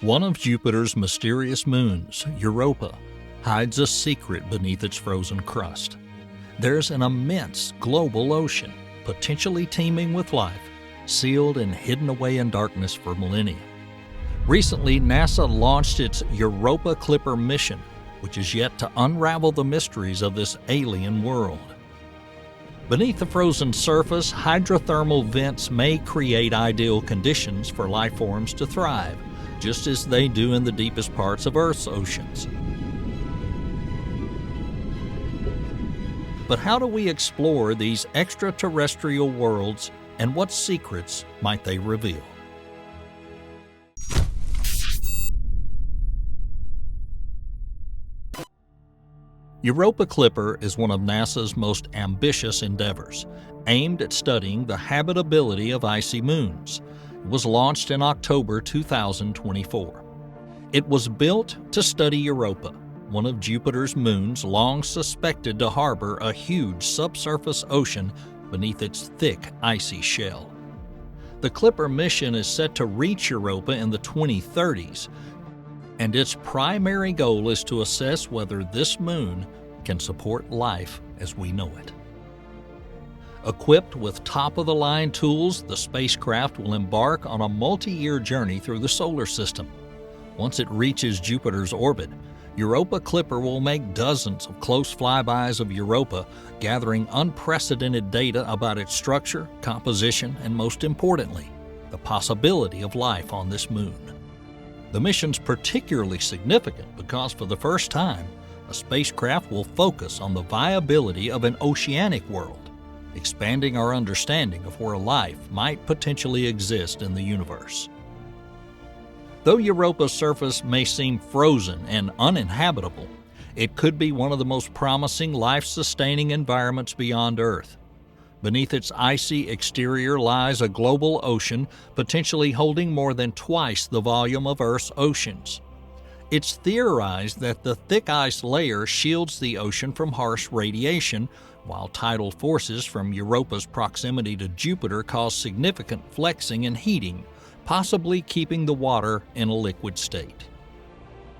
One of Jupiter's mysterious moons, Europa, hides a secret beneath its frozen crust. There's an immense global ocean, potentially teeming with life, sealed and hidden away in darkness for millennia. Recently, NASA launched its Europa Clipper mission, which is yet to unravel the mysteries of this alien world. Beneath the frozen surface, hydrothermal vents may create ideal conditions for life forms to thrive, just as they do in the deepest parts of Earth's oceans. But how do we explore these extraterrestrial worlds, and what secrets might they reveal? Europa Clipper is one of NASA's most ambitious endeavors, aimed at studying the habitability of icy moons. It was launched in October 2024. It was built to study Europa, one of Jupiter's moons long suspected to harbor a huge subsurface ocean beneath its thick, icy shell. The Clipper mission is set to reach Europa in the 2030s, and its primary goal is to assess whether this moon can support life as we know it. Equipped with top-of-the-line tools, the spacecraft will embark on a multi-year journey through the solar system. Once it reaches Jupiter's orbit, Europa Clipper will make dozens of close flybys of Europa, gathering unprecedented data about its structure, composition, and most importantly, the possibility of life on this moon. The mission's particularly significant because for the first time, a spacecraft will focus on the viability of an oceanic world, expanding our understanding of where life might potentially exist in the universe. Though Europa's surface may seem frozen and uninhabitable, it could be one of the most promising life-sustaining environments beyond Earth. Beneath its icy exterior lies a global ocean, potentially holding more than twice the volume of Earth's oceans. It's theorized that the thick ice layer shields the ocean from harsh radiation, while tidal forces from Europa's proximity to Jupiter cause significant flexing and heating, possibly keeping the water in a liquid state.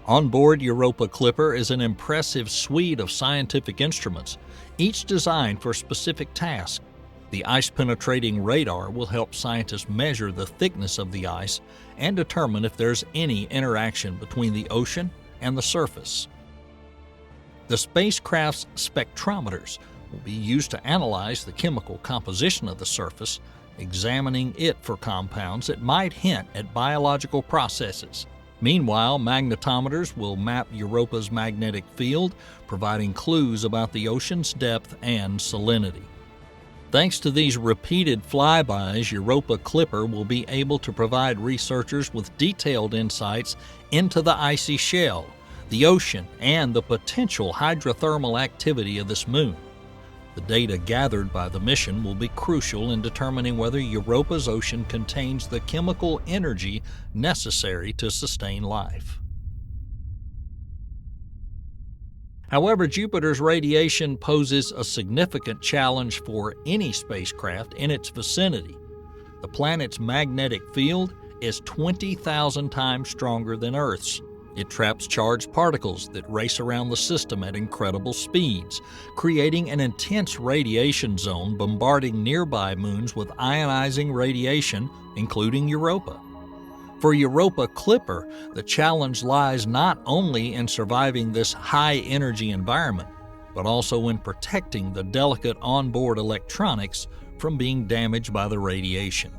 On board Europa Clipper is an impressive suite of scientific instruments, each designed for specific tasks. The ice-penetrating radar will help scientists measure the thickness of the ice and determine if there's any interaction between the ocean and the surface. The spacecraft's spectrometers will be used to analyze the chemical composition of the surface, examining it for compounds that might hint at biological processes. Meanwhile, magnetometers will map Europa's magnetic field, providing clues about the ocean's depth and salinity. Thanks to these repeated flybys, Europa Clipper will be able to provide researchers with detailed insights into the icy shell, the ocean, and the potential hydrothermal activity of this moon. The data gathered by the mission will be crucial in determining whether Europa's ocean contains the chemical energy necessary to sustain life. However, Jupiter's radiation poses a significant challenge for any spacecraft in its vicinity. The planet's magnetic field is 20,000 times stronger than Earth's. It traps charged particles that race around the system at incredible speeds, creating an intense radiation zone bombarding nearby moons with ionizing radiation, including Europa. For Europa Clipper, the challenge lies not only in surviving this high-energy environment, but also in protecting the delicate onboard electronics from being damaged by the radiation.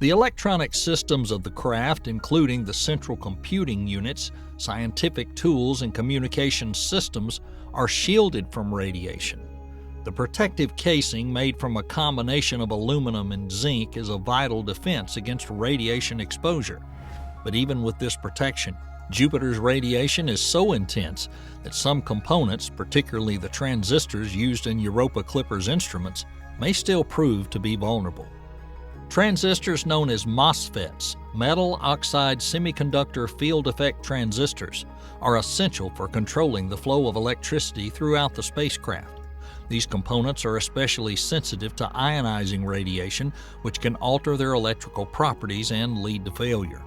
The electronic systems of the craft, including the central computing units, scientific tools, and communication systems, are shielded from radiation. The protective casing, made from a combination of aluminum and zinc, is a vital defense against radiation exposure. But even with this protection, Jupiter's radiation is so intense that some components, particularly the transistors used in Europa Clipper's instruments, may still prove to be vulnerable. Transistors known as MOSFETs, metal oxide semiconductor field effect transistors, are essential for controlling the flow of electricity throughout the spacecraft. These components are especially sensitive to ionizing radiation, which can alter their electrical properties and lead to failure.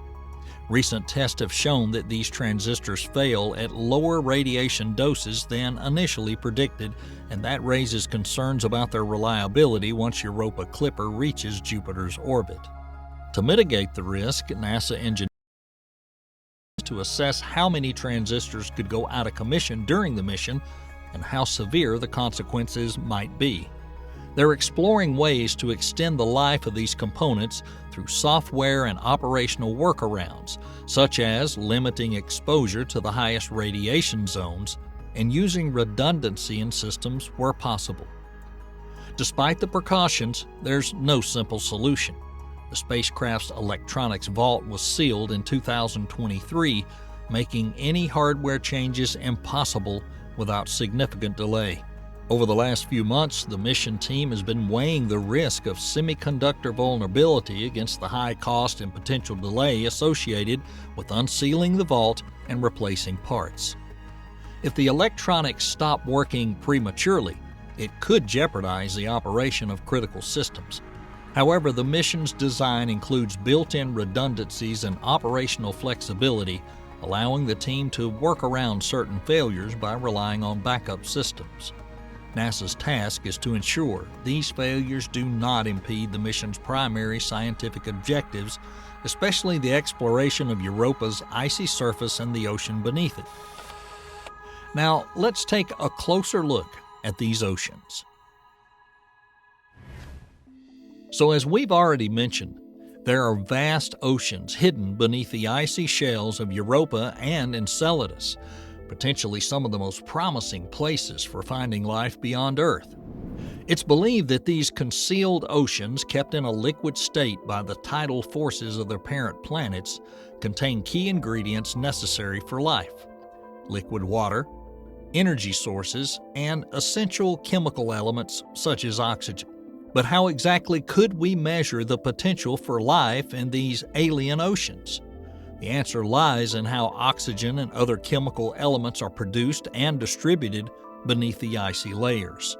Recent tests have shown that these transistors fail at lower radiation doses than initially predicted, and that raises concerns about their reliability once Europa Clipper reaches Jupiter's orbit. To mitigate the risk, NASA engineers to assess how many transistors could go out of commission during the mission and how severe the consequences might be. They're exploring ways to extend the life of these components through software and operational workarounds, such as limiting exposure to the highest radiation zones and using redundancy in systems where possible. Despite the precautions, there's no simple solution. The spacecraft's electronics vault was sealed in 2023, making any hardware changes impossible without significant delay. Over the last few months, the mission team has been weighing the risk of semiconductor vulnerability against the high cost and potential delay associated with unsealing the vault and replacing parts. If the electronics stop working prematurely, it could jeopardize the operation of critical systems. However, the mission's design includes built-in redundancies and operational flexibility, allowing the team to work around certain failures by relying on backup systems. NASA's task is to ensure these failures do not impede the mission's primary scientific objectives, especially the exploration of Europa's icy surface and the ocean beneath it. Now, let's take a closer look at these oceans. So, as we've already mentioned, there are vast oceans hidden beneath the icy shells of Europa and Enceladus, potentially some of the most promising places for finding life beyond Earth. It's believed that these concealed oceans, kept in a liquid state by the tidal forces of their parent planets, contain key ingredients necessary for life: liquid water, energy sources, and essential chemical elements such as oxygen. But how exactly could we measure the potential for life in these alien oceans? The answer lies in how oxygen and other chemical elements are produced and distributed beneath the icy layers.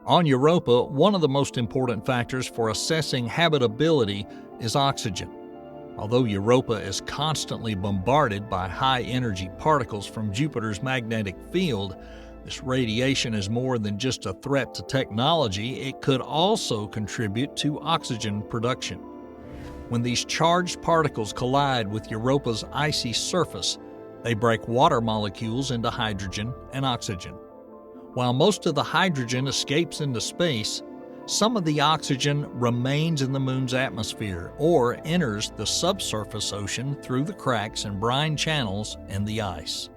On Europa, one of the most important factors for assessing habitability is oxygen. Although Europa is constantly bombarded by high-energy particles from Jupiter's magnetic field, this radiation is more than just a threat to technology. It could also contribute to oxygen production. When these charged particles collide with Europa's icy surface, they break water molecules into hydrogen and oxygen. While most of the hydrogen escapes into space, some of the oxygen remains in the Moon's atmosphere or enters the subsurface ocean through the cracks and brine channels in the ice.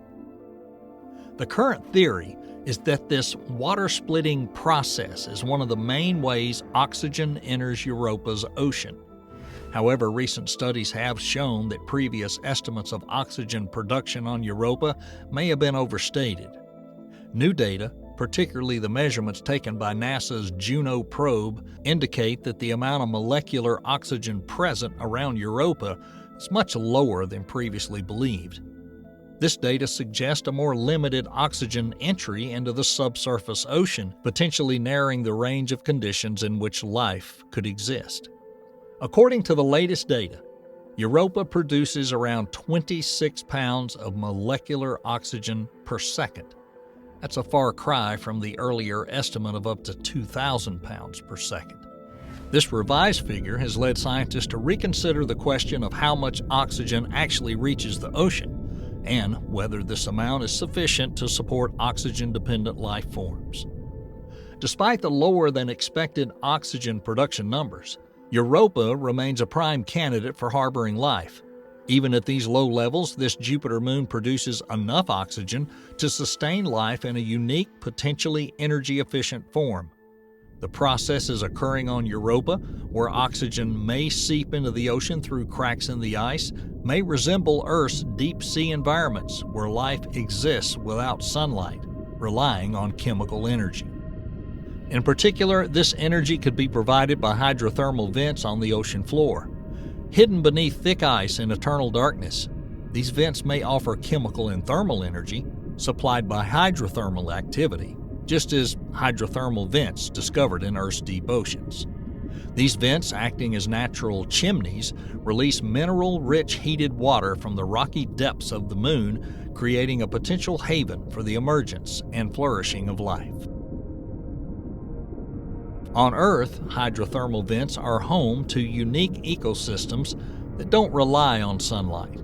The current theory is that this water-splitting process is one of the main ways oxygen enters Europa's ocean. However, recent studies have shown that previous estimates of oxygen production on Europa may have been overstated. New data, particularly the measurements taken by NASA's Juno probe, indicate that the amount of molecular oxygen present around Europa is much lower than previously believed. This data suggests a more limited oxygen entry into the subsurface ocean, potentially narrowing the range of conditions in which life could exist. According to the latest data, Europa produces around 26 pounds of molecular oxygen per second. That's a far cry from the earlier estimate of up to 2,000 pounds per second. This revised figure has led scientists to reconsider the question of how much oxygen actually reaches the ocean and whether this amount is sufficient to support oxygen-dependent life forms. Despite the lower than expected oxygen production numbers, Europa remains a prime candidate for harboring life. Even at these low levels, this Jupiter moon produces enough oxygen to sustain life in a unique, potentially energy-efficient form. The process is occurring on Europa, where oxygen may seep into the ocean through cracks in the ice, may resemble Earth's deep-sea environments, where life exists without sunlight, relying on chemical energy. In particular, this energy could be provided by hydrothermal vents on the ocean floor. Hidden beneath thick ice in eternal darkness, these vents may offer chemical and thermal energy supplied by hydrothermal activity, just as hydrothermal vents discovered in Earth's deep oceans. These vents, acting as natural chimneys, release mineral-rich heated water from the rocky depths of the Moon, creating a potential haven for the emergence and flourishing of life. On Earth, hydrothermal vents are home to unique ecosystems that don't rely on sunlight.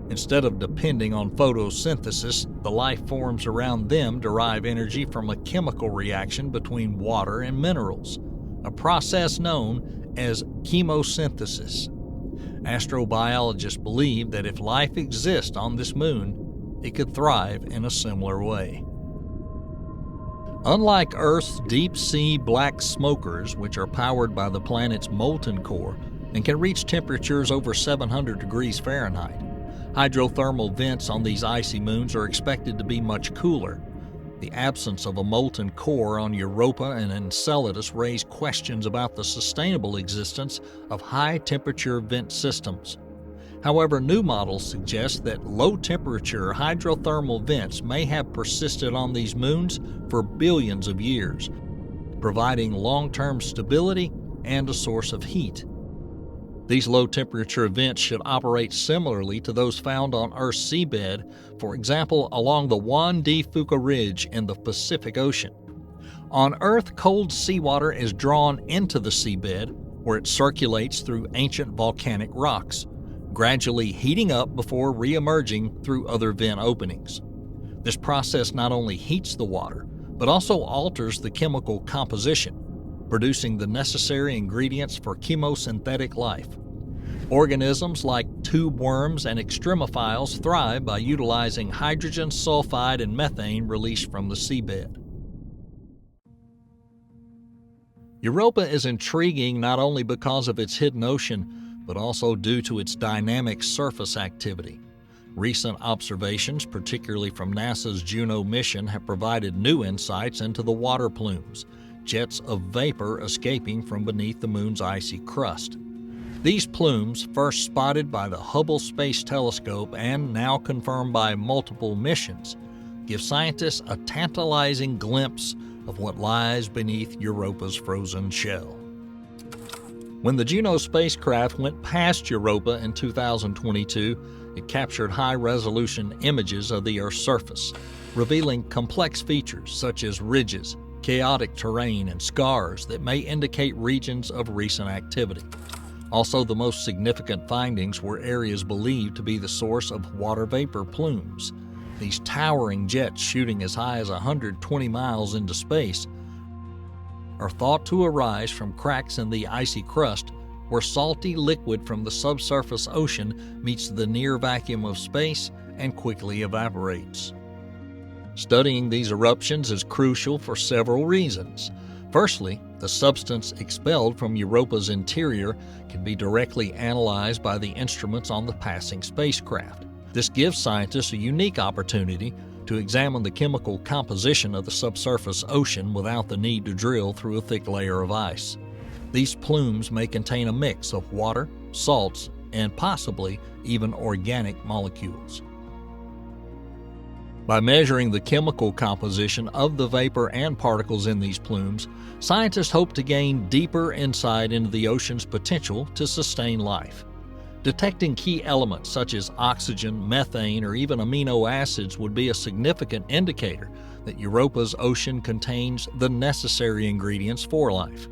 Instead of depending on photosynthesis, the life forms around them derive energy from a chemical reaction between water and minerals, a process known as chemosynthesis. Astrobiologists believe that if life exists on this moon, it could thrive in a similar way. Unlike Earth's deep-sea black smokers, which are powered by the planet's molten core and can reach temperatures over 700 degrees Fahrenheit, hydrothermal vents on these icy moons are expected to be much cooler. The absence of a molten core on Europa and Enceladus raise questions about the sustainable existence of high-temperature vent systems. However, new models suggest that low-temperature hydrothermal vents may have persisted on these moons for billions of years, providing long-term stability and a source of heat. These low-temperature vents should operate similarly to those found on Earth's seabed, for example, along the Juan de Fuca Ridge in the Pacific Ocean. On Earth, cold seawater is drawn into the seabed, where it circulates through ancient volcanic rocks, gradually heating up before re-emerging through other vent openings. This process not only heats the water, but also alters the chemical composition, producing the necessary ingredients for chemosynthetic life. Organisms like tube worms and extremophiles thrive by utilizing hydrogen sulfide and methane released from the seabed. Europa is intriguing not only because of its hidden ocean, but also due to its dynamic surface activity. Recent observations, particularly from NASA's Juno mission, have provided new insights into the water plumes, jets of vapor escaping from beneath the moon's icy crust. These plumes, first spotted by the Hubble Space Telescope and now confirmed by multiple missions, give scientists a tantalizing glimpse of what lies beneath Europa's frozen shell. When the Juno spacecraft went past Europa in 2022, it captured high-resolution images of the Earth's surface, revealing complex features such as ridges, chaotic terrain, and scars that may indicate regions of recent activity. Also, the most significant findings were areas believed to be the source of water vapor plumes. These towering jets shooting as high as 120 miles into space are thought to arise from cracks in the icy crust where salty liquid from the subsurface ocean meets the near vacuum of space and quickly evaporates. Studying these eruptions is crucial for several reasons. Firstly, the substance expelled from Europa's interior can be directly analyzed by the instruments on the passing spacecraft. This gives scientists a unique opportunity to examine the chemical composition of the subsurface ocean without the need to drill through a thick layer of ice. These plumes may contain a mix of water, salts, and possibly even organic molecules. By measuring the chemical composition of the vapor and particles in these plumes, scientists hope to gain deeper insight into the ocean's potential to sustain life. Detecting key elements such as oxygen, methane, or even amino acids would be a significant indicator that Europa's ocean contains the necessary ingredients for life.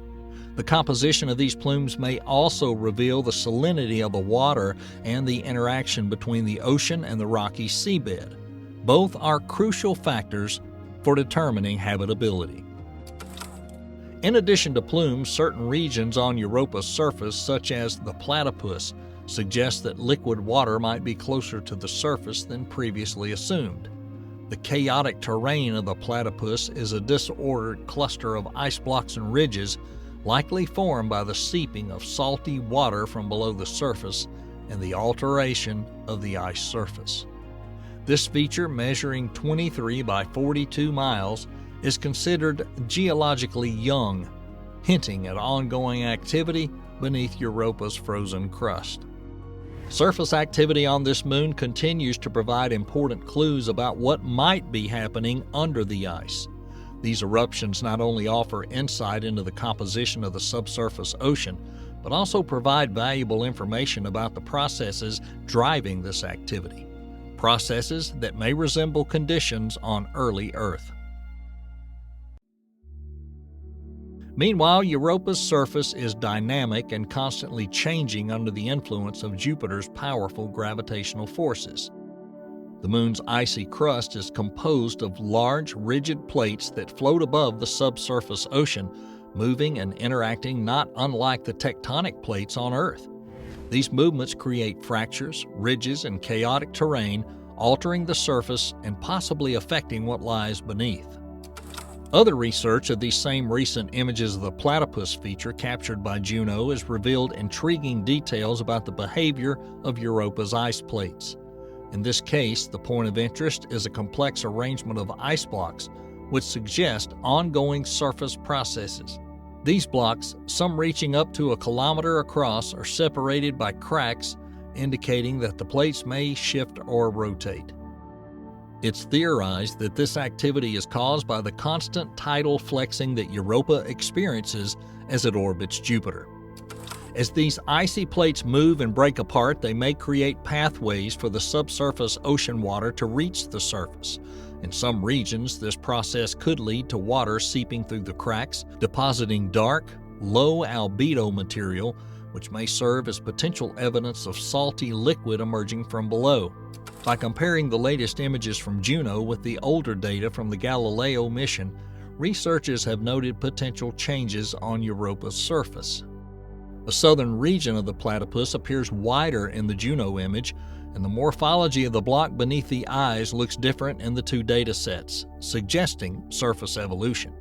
The composition of these plumes may also reveal the salinity of the water and the interaction between the ocean and the rocky seabed. Both are crucial factors for determining habitability. In addition to plumes, certain regions on Europa's surface, such as the platypus, suggest that liquid water might be closer to the surface than previously assumed. The chaotic terrain of the platypus is a disordered cluster of ice blocks and ridges, likely formed by the seeping of salty water from below the surface and the alteration of the ice surface. This feature, measuring 23 by 42 miles, is considered geologically young, hinting at ongoing activity beneath Europa's frozen crust. Surface activity on this moon continues to provide important clues about what might be happening under the ice. These eruptions not only offer insight into the composition of the subsurface ocean, but also provide valuable information about the processes driving this activity, processes that may resemble conditions on early Earth. Meanwhile, Europa's surface is dynamic and constantly changing under the influence of Jupiter's powerful gravitational forces. The Moon's icy crust is composed of large, rigid plates that float above the subsurface ocean, moving and interacting not unlike the tectonic plates on Earth. These movements create fractures, ridges, and chaotic terrain, altering the surface and possibly affecting what lies beneath. Other research of these same recent images of the platypus feature captured by Juno has revealed intriguing details about the behavior of Europa's ice plates. In this case, the point of interest is a complex arrangement of ice blocks, which suggest ongoing surface processes. These blocks, some reaching up to 1 kilometer across, are separated by cracks, indicating that the plates may shift or rotate. It's theorized that this activity is caused by the constant tidal flexing that Europa experiences as it orbits Jupiter. As these icy plates move and break apart, they may create pathways for the subsurface ocean water to reach the surface. In some regions, this process could lead to water seeping through the cracks, depositing dark, low albedo material, which may serve as potential evidence of salty liquid emerging from below. By comparing the latest images from Juno with the older data from the Galileo mission, researchers have noted potential changes on Europa's surface. The southern region of the platypus appears wider in the Juno image, and the morphology of the block beneath the eyes looks different in the two data sets, suggesting surface evolution.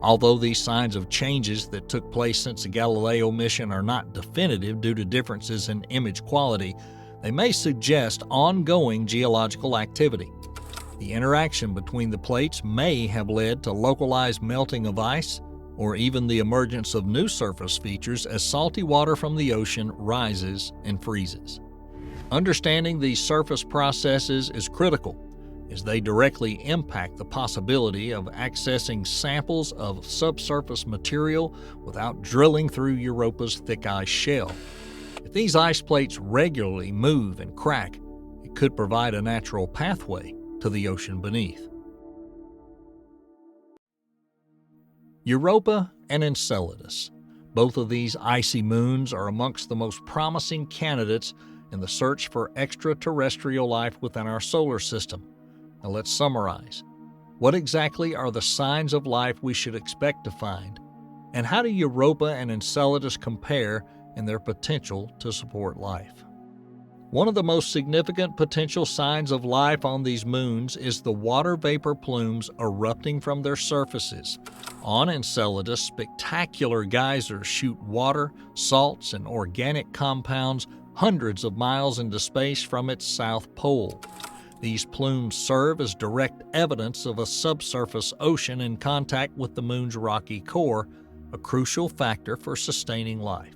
Although these signs of changes that took place since the Galileo mission are not definitive due to differences in image quality, they may suggest ongoing geological activity. The interaction between the plates may have led to localized melting of ice, or even the emergence of new surface features as salty water from the ocean rises and freezes. Understanding these surface processes is critical, as they directly impact the possibility of accessing samples of subsurface material without drilling through Europa's thick ice shell. If these ice plates regularly move and crack, it could provide a natural pathway to the ocean beneath. Europa and Enceladus. Both of these icy moons are amongst the most promising candidates in the search for extraterrestrial life within our solar system. Now let's summarize. What exactly are the signs of life we should expect to find? And how do Europa and Enceladus compare in their potential to support life? One of the most significant potential signs of life on these moons is the water vapor plumes erupting from their surfaces. On Enceladus, spectacular geysers shoot water, salts, and organic compounds hundreds of miles into space from its south pole. These plumes serve as direct evidence of a subsurface ocean in contact with the moon's rocky core, a crucial factor for sustaining life.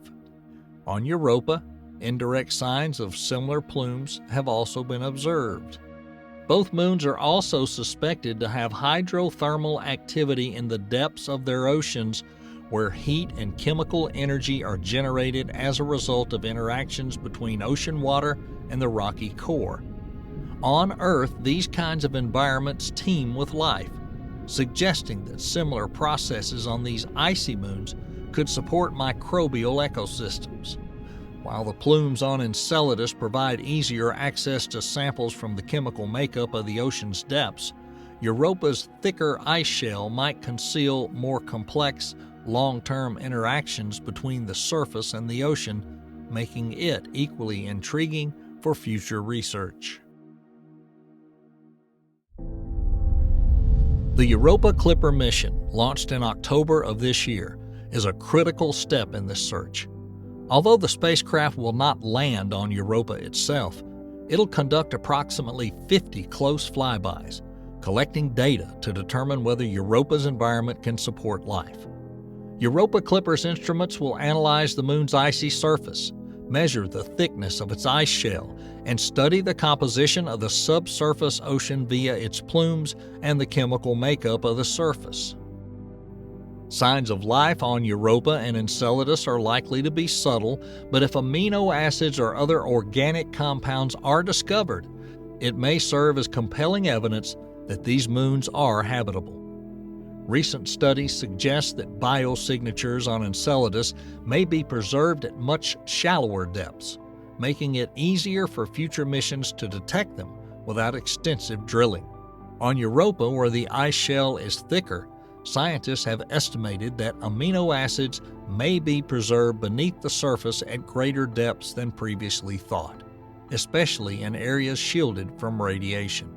On Europa, indirect signs of similar plumes have also been observed. Both moons are also suspected to have hydrothermal activity in the depths of their oceans, where heat and chemical energy are generated as a result of interactions between ocean water and the rocky core. On Earth, these kinds of environments teem with life, suggesting that similar processes on these icy moons could support microbial ecosystems. While the plumes on Enceladus provide easier access to samples from the chemical makeup of the ocean's depths, Europa's thicker ice shell might conceal more complex, long-term interactions between the surface and the ocean, making it equally intriguing for future research. The Europa Clipper mission, launched in October of this year, is a critical step in this search. Although the spacecraft will not land on Europa itself, it'll conduct approximately 50 close flybys, collecting data to determine whether Europa's environment can support life. Europa Clipper's instruments will analyze the moon's icy surface, measure the thickness of its ice shell, and study the composition of the subsurface ocean via its plumes and the chemical makeup of the surface. Signs of life on Europa and Enceladus are likely to be subtle, but if amino acids or other organic compounds are discovered, it may serve as compelling evidence that these moons are habitable. Recent studies suggest that biosignatures on Enceladus may be preserved at much shallower depths, making it easier for future missions to detect them without extensive drilling. On Europa, where the ice shell is thicker, scientists have estimated that amino acids may be preserved beneath the surface at greater depths than previously thought, especially in areas shielded from radiation.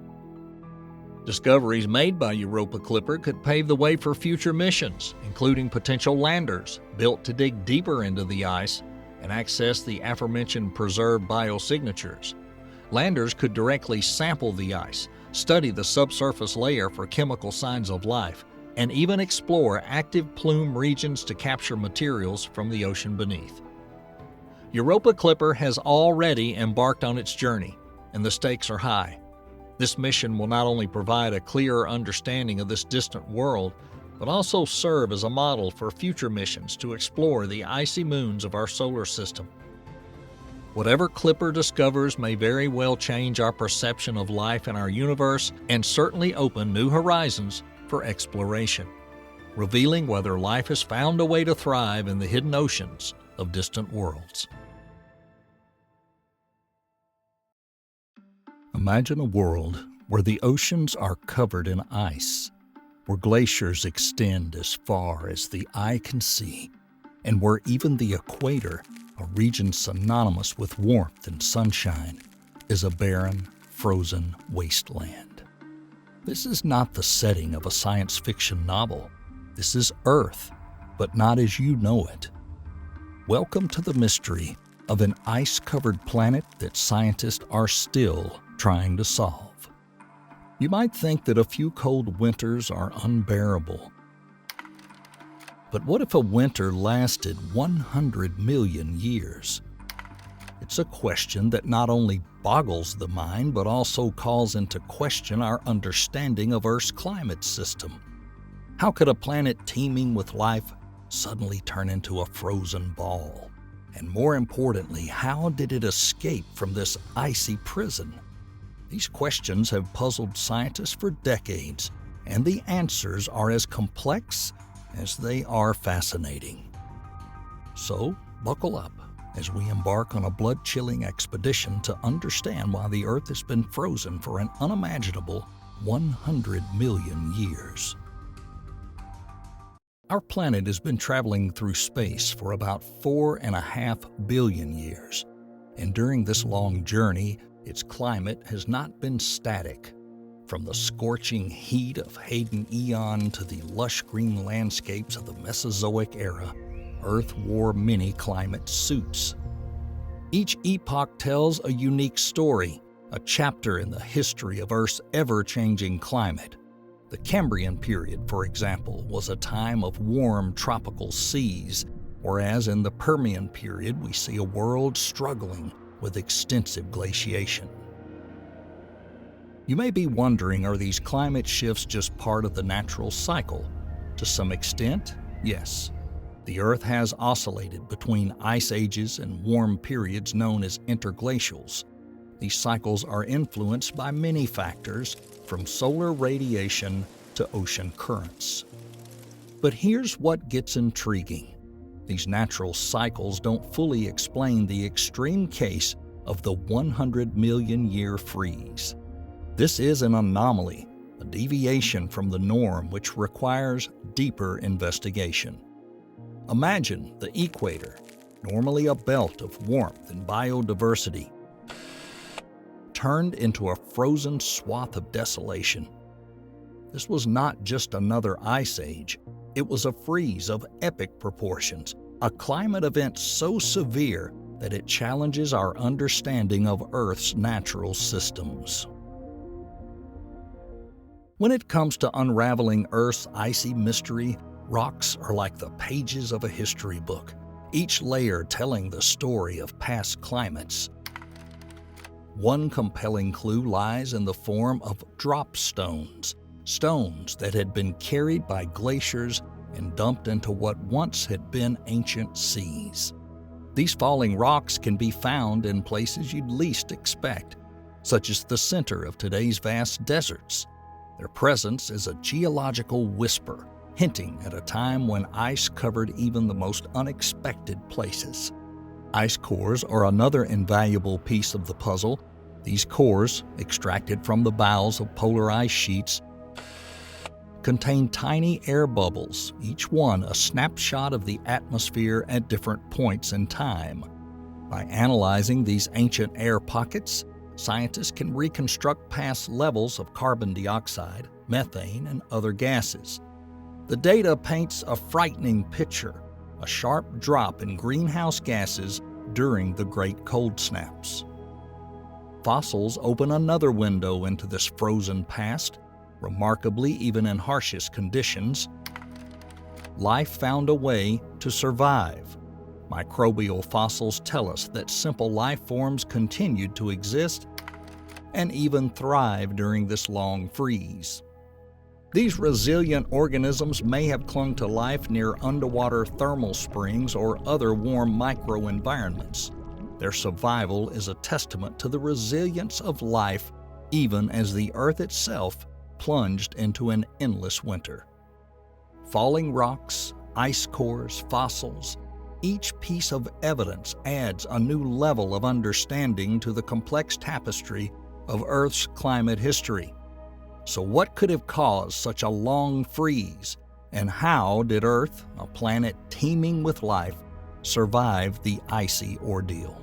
Discoveries made by Europa Clipper could pave the way for future missions, including potential landers built to dig deeper into the ice and access the aforementioned preserved biosignatures. Landers could directly sample the ice, study the subsurface layer for chemical signs of life, and even explore active plume regions to capture materials from the ocean beneath. Europa Clipper has already embarked on its journey, and the stakes are high. This mission will not only provide a clearer understanding of this distant world, but also serve as a model for future missions to explore the icy moons of our solar system. Whatever Clipper discovers may very well change our perception of life in our universe and certainly open new horizons for exploration, revealing whether life has found a way to thrive in the hidden oceans of distant worlds. Imagine a world where the oceans are covered in ice, where glaciers extend as far as the eye can see, and where even the equator, a region synonymous with warmth and sunshine, is a barren, frozen wasteland. This is not the setting of a science fiction novel. This is Earth, but not as you know it. Welcome to the mystery of an ice-covered planet that scientists are still trying to solve. You might think that a few cold winters are unbearable. But what if a winter lasted 100 million years? It's a question that not only boggles the mind, but also calls into question our understanding of Earth's climate system. How could a planet teeming with life suddenly turn into a frozen ball? And more importantly, how did it escape from this icy prison? These questions have puzzled scientists for decades, and the answers are as complex as they are fascinating. So, buckle up as we embark on a blood-chilling expedition to understand why the Earth has been frozen for an unimaginable 100 million years. Our planet has been traveling through space for about 4.5 billion years, and during this long journey, its climate has not been static. From the scorching heat of Hayden Eon to the lush green landscapes of the Mesozoic era, Earth wore many climate suits. Each epoch tells a unique story, a chapter in the history of Earth's ever-changing climate. The Cambrian period, for example, was a time of warm tropical seas, whereas in the Permian period we see a world struggling with extensive glaciation. You may be wondering, are these climate shifts just part of the natural cycle? To some extent, yes. The Earth has oscillated between ice ages and warm periods known as interglacials. These cycles are influenced by many factors, from solar radiation to ocean currents. But here's what gets intriguing. These natural cycles don't fully explain the extreme case of the 100 million year freeze. This is an anomaly, a deviation from the norm which requires deeper investigation. Imagine the equator, normally a belt of warmth and biodiversity, turned into a frozen swath of desolation. This was not just another ice age, it was a freeze of epic proportions, a climate event so severe that it challenges our understanding of Earth's natural systems. When it comes to unraveling Earth's icy mystery, rocks are like the pages of a history book, each layer telling the story of past climates. One compelling clue lies in the form of drop stones, stones that had been carried by glaciers and dumped into what once had been ancient seas. These falling rocks can be found in places you'd least expect, such as the center of today's vast deserts. Their presence is a geological whisper, hinting at a time when ice covered even the most unexpected places. Ice cores are another invaluable piece of the puzzle. These cores, extracted from the bowels of polar ice sheets, contain tiny air bubbles, each one a snapshot of the atmosphere at different points in time. By analyzing these ancient air pockets, scientists can reconstruct past levels of carbon dioxide, methane, and other gases. The data paints a frightening picture, a sharp drop in greenhouse gases during the Great Cold Snaps. Fossils open another window into this frozen past. Remarkably, even in harshest conditions, life found a way to survive. Microbial fossils tell us that simple life forms continued to exist and even thrive during this long freeze. These resilient organisms may have clung to life near underwater thermal springs or other warm microenvironments. Their survival is a testament to the resilience of life even as the Earth itself plunged into an endless winter. Falling rocks, ice cores, fossils, each piece of evidence adds a new level of understanding to the complex tapestry of Earth's climate history. So what could have caused such a long freeze, and how did Earth, a planet teeming with life, survive the icy ordeal?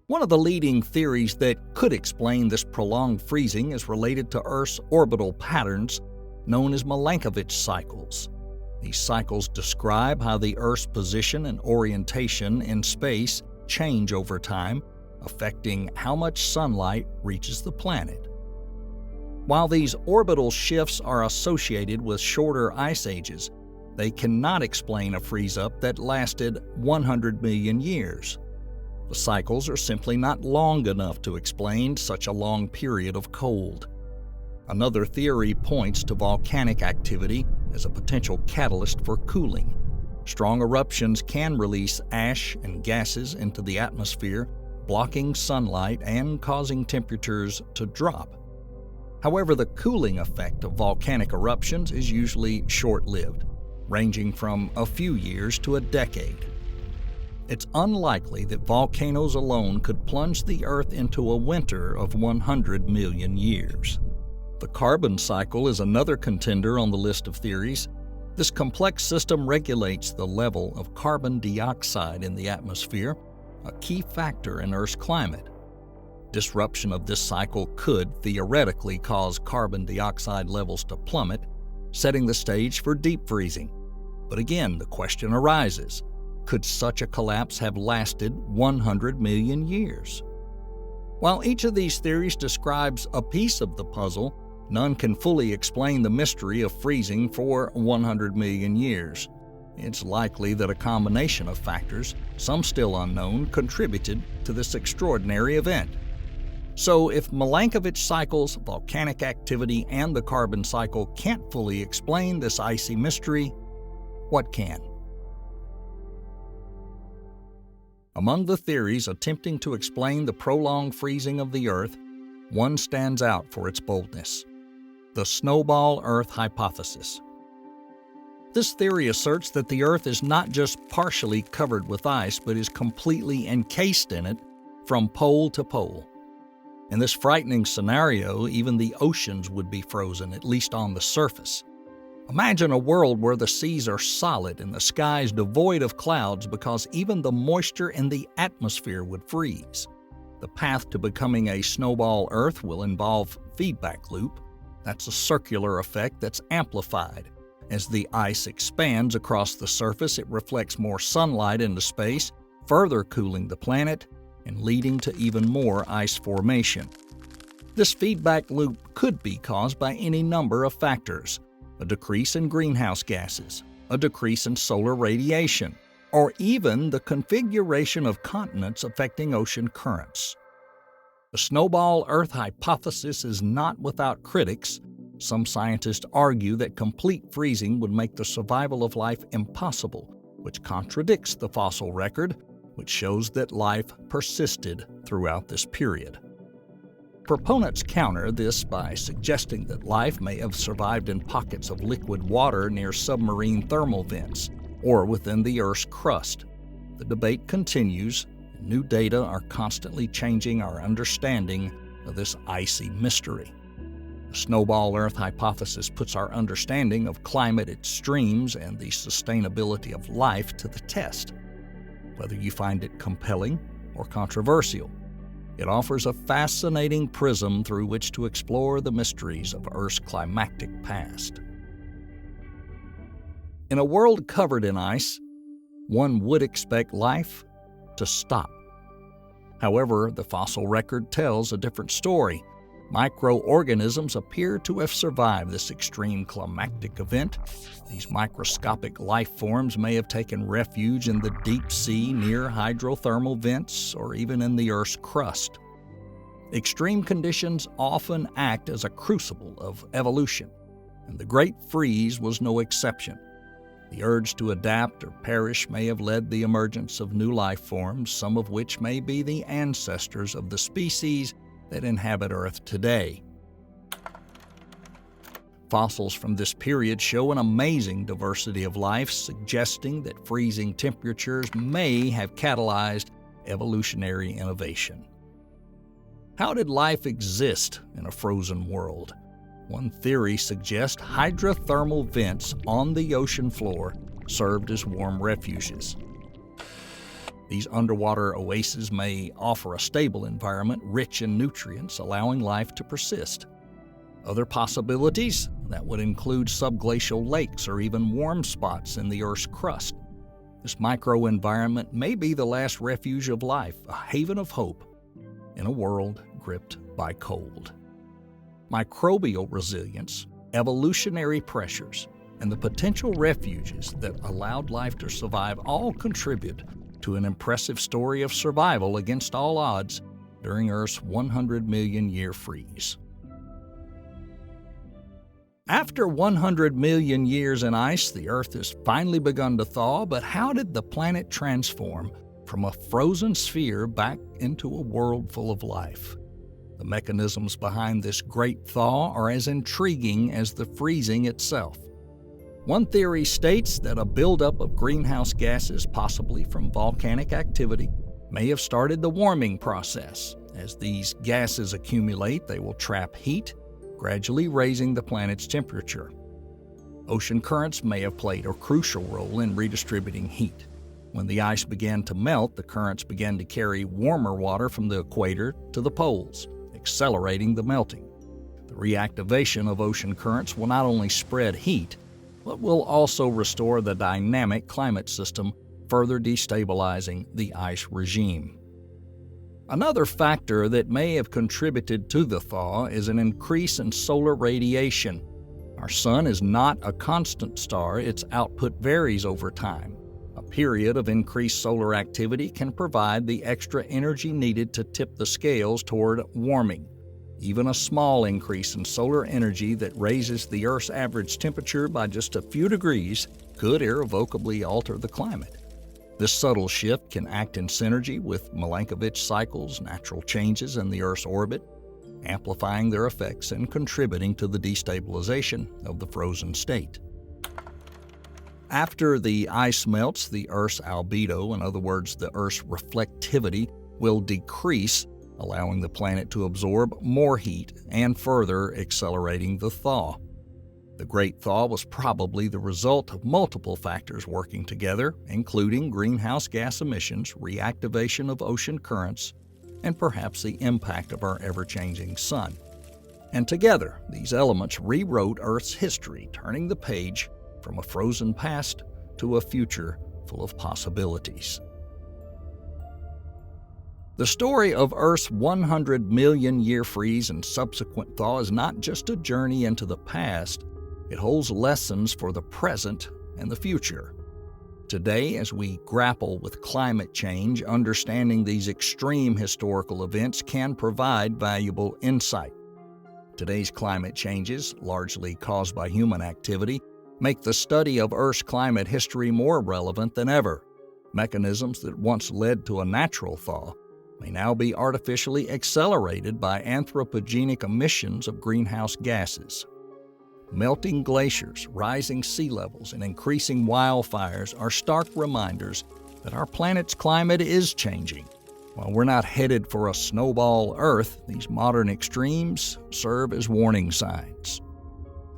One of the leading theories that could explain this prolonged freezing is related to Earth's orbital patterns, known as Milankovitch cycles. These cycles describe how the Earth's position and orientation in space change over time, affecting how much sunlight reaches the planet. While these orbital shifts are associated with shorter ice ages, they cannot explain a freeze-up that lasted 100 million years. The cycles are simply not long enough to explain such a long period of cold. Another theory points to volcanic activity as a potential catalyst for cooling. Strong eruptions can release ash and gases into the atmosphere, blocking sunlight and causing temperatures to drop. However, the cooling effect of volcanic eruptions is usually short-lived, ranging from a few years to a decade. It's unlikely that volcanoes alone could plunge the Earth into a winter of 100 million years. The carbon cycle is another contender on the list of theories. This complex system regulates the level of carbon dioxide in the atmosphere, a key factor in Earth's climate. Disruption of this cycle could theoretically cause carbon dioxide levels to plummet, setting the stage for deep freezing. But again, the question arises, could such a collapse have lasted 100 million years? While each of these theories describes a piece of the puzzle, none can fully explain the mystery of freezing for 100 million years. It's likely that a combination of factors, some still unknown, contributed to this extraordinary event. So if Milankovitch cycles, volcanic activity, and the carbon cycle can't fully explain this icy mystery, what can? Among the theories attempting to explain the prolonged freezing of the Earth, one stands out for its boldness: the snowball Earth hypothesis. This theory asserts that the Earth is not just partially covered with ice, but is completely encased in it from pole to pole. In this frightening scenario, even the oceans would be frozen, at least on the surface. Imagine a world where the seas are solid and the skies devoid of clouds because even the moisture in the atmosphere would freeze. The path to becoming a snowball Earth will involve feedback loop. That's a circular effect that's amplified. As the ice expands across the surface, it reflects more sunlight into space, further cooling the planet and leading to even more ice formation. This feedback loop could be caused by any number of factors: a decrease in greenhouse gases, a decrease in solar radiation, or even the configuration of continents affecting ocean currents. The snowball Earth hypothesis is not without critics. Some scientists argue that complete freezing would make the survival of life impossible, which contradicts the fossil record, which shows that life persisted throughout this period. Proponents counter this by suggesting that life may have survived in pockets of liquid water near submarine thermal vents or within the Earth's crust. The debate continues, and new data are constantly changing our understanding of this icy mystery. The snowball Earth hypothesis puts our understanding of climate extremes and the sustainability of life to the test. Whether you find it compelling or controversial, it offers a fascinating prism through which to explore the mysteries of Earth's climactic past. In a world covered in ice, one would expect life to stop. However, the fossil record tells a different story. Microorganisms appear to have survived this extreme climactic event. These microscopic life forms may have taken refuge in the deep sea near hydrothermal vents or even in the Earth's crust. Extreme conditions often act as a crucible of evolution, and the Great Freeze was no exception. The urge to adapt or perish may have led the emergence of new life forms, some of which may be the ancestors of the species that inhabit Earth today. Fossils from this period show an amazing diversity of life, suggesting that freezing temperatures may have catalyzed evolutionary innovation. How did life exist in a frozen world? One theory suggests hydrothermal vents on the ocean floor served as warm refuges. These underwater oases may offer a stable environment rich in nutrients, allowing life to persist. Other possibilities that would include subglacial lakes or even warm spots in the Earth's crust. This microenvironment may be the last refuge of life, a haven of hope in a world gripped by cold. Microbial resilience, evolutionary pressures, and the potential refuges that allowed life to survive all contribute to an impressive story of survival against all odds during Earth's 100 million year freeze. After 100 million years in ice, the Earth has finally begun to thaw, but how did the planet transform from a frozen sphere back into a world full of life? The mechanisms behind this great thaw are as intriguing as the freezing itself. One theory states that a buildup of greenhouse gases, possibly from volcanic activity, may have started the warming process. As these gases accumulate, they will trap heat, gradually raising the planet's temperature. Ocean currents may have played a crucial role in redistributing heat. When the ice began to melt, the currents began to carry warmer water from the equator to the poles, accelerating the melting. The reactivation of ocean currents will not only spread heat, but will also restore the dynamic climate system, further destabilizing the ice regime. Another factor that may have contributed to the thaw is an increase in solar radiation. Our sun is not a constant star, its output varies over time. A period of increased solar activity can provide the extra energy needed to tip the scales toward warming. Even a small increase in solar energy that raises the Earth's average temperature by just a few degrees could irrevocably alter the climate. This subtle shift can act in synergy with Milankovitch cycles, natural changes in the Earth's orbit, amplifying their effects and contributing to the destabilization of the frozen state. After the ice melts, the Earth's albedo, in other words, the Earth's reflectivity, will decrease, allowing the planet to absorb more heat and further accelerating the thaw. The Great Thaw was probably the result of multiple factors working together, including greenhouse gas emissions, reactivation of ocean currents, and perhaps the impact of our ever-changing sun. And together, these elements rewrote Earth's history, turning the page from a frozen past to a future full of possibilities. The story of Earth's 100 million year freeze and subsequent thaw is not just a journey into the past. It holds lessons for the present and the future. Today, as we grapple with climate change, understanding these extreme historical events can provide valuable insight. Today's climate changes, largely caused by human activity, make the study of Earth's climate history more relevant than ever. Mechanisms that once led to a natural thaw may now be artificially accelerated by anthropogenic emissions of greenhouse gases. Melting glaciers, rising sea levels, and increasing wildfires are stark reminders that our planet's climate is changing. While we're not headed for a snowball Earth, these modern extremes serve as warning signs.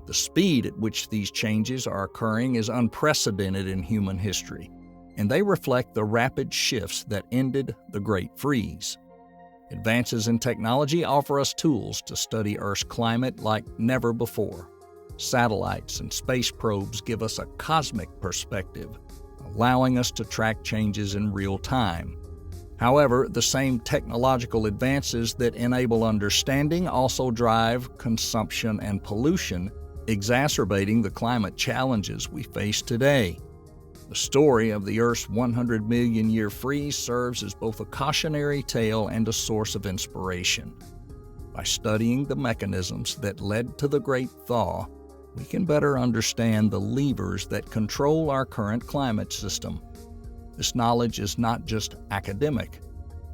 The speed at which these changes are occurring is unprecedented in human history, and they reflect the rapid shifts that ended the Great Freeze. Advances in technology offer us tools to study Earth's climate like never before. Satellites and space probes give us a cosmic perspective, allowing us to track changes in real time. However, the same technological advances that enable understanding also drive consumption and pollution, exacerbating the climate challenges we face today. The story of the Earth's 100 million year freeze serves as both a cautionary tale and a source of inspiration. By studying the mechanisms that led to the Great Thaw, we can better understand the levers that control our current climate system. This knowledge is not just academic,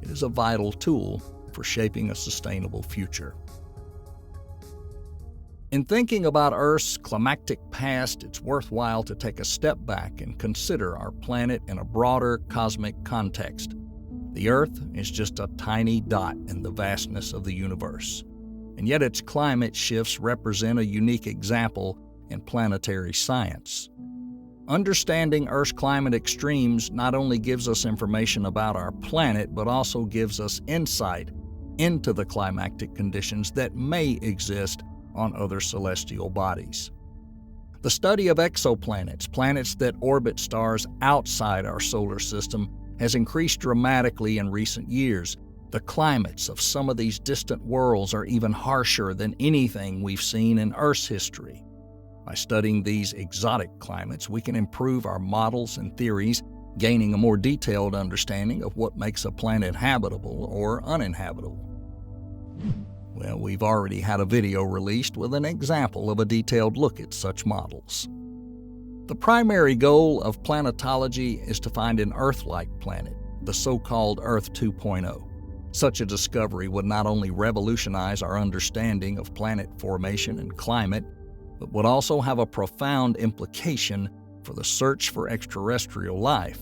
it is a vital tool for shaping a sustainable future. In thinking about Earth's climactic past, it's worthwhile to take a step back and consider our planet in a broader cosmic context. The Earth is just a tiny dot in the vastness of the universe, and yet its climate shifts represent a unique example in planetary science. Understanding Earth's climate extremes not only gives us information about our planet, but also gives us insight into the climactic conditions that may exist on other celestial bodies. The study of exoplanets, planets that orbit stars outside our solar system, has increased dramatically in recent years. The climates of some of these distant worlds are even harsher than anything we've seen in Earth's history. By studying these exotic climates, we can improve our models and theories, gaining a more detailed understanding of what makes a planet habitable or uninhabitable. Well, we've already had a video released with an example of a detailed look at such models. The primary goal of planetology is to find an Earth-like planet, the so-called Earth 2.0. Such a discovery would not only revolutionize our understanding of planet formation and climate, but would also have a profound implication for the search for extraterrestrial life.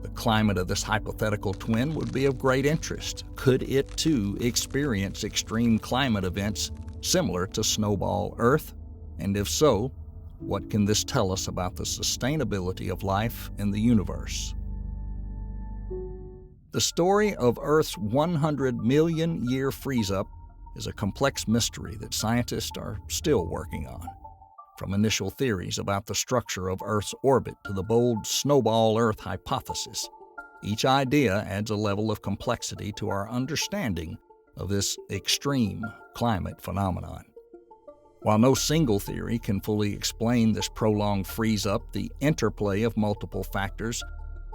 The climate of this hypothetical twin would be of great interest. Could it, too, experience extreme climate events similar to snowball Earth? And if so, what can this tell us about the sustainability of life in the universe? The story of Earth's 100 million year freeze-up is a complex mystery that scientists are still working on. From initial theories about the structure of Earth's orbit to the bold snowball Earth hypothesis, each idea adds a level of complexity to our understanding of this extreme climate phenomenon. While no single theory can fully explain this prolonged freeze-up, the interplay of multiple factors,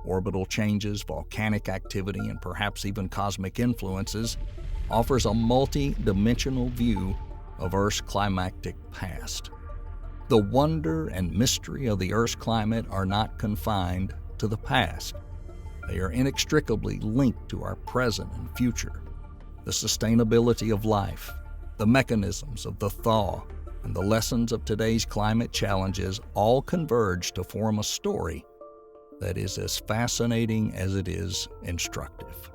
orbital changes, volcanic activity, and perhaps even cosmic influences, offers a multi-dimensional view of Earth's climactic past. The wonder and mystery of the Earth's climate are not confined to the past. They are inextricably linked to our present and future. The sustainability of life, the mechanisms of the thaw, and the lessons of today's climate challenges all converge to form a story that is as fascinating as it is instructive.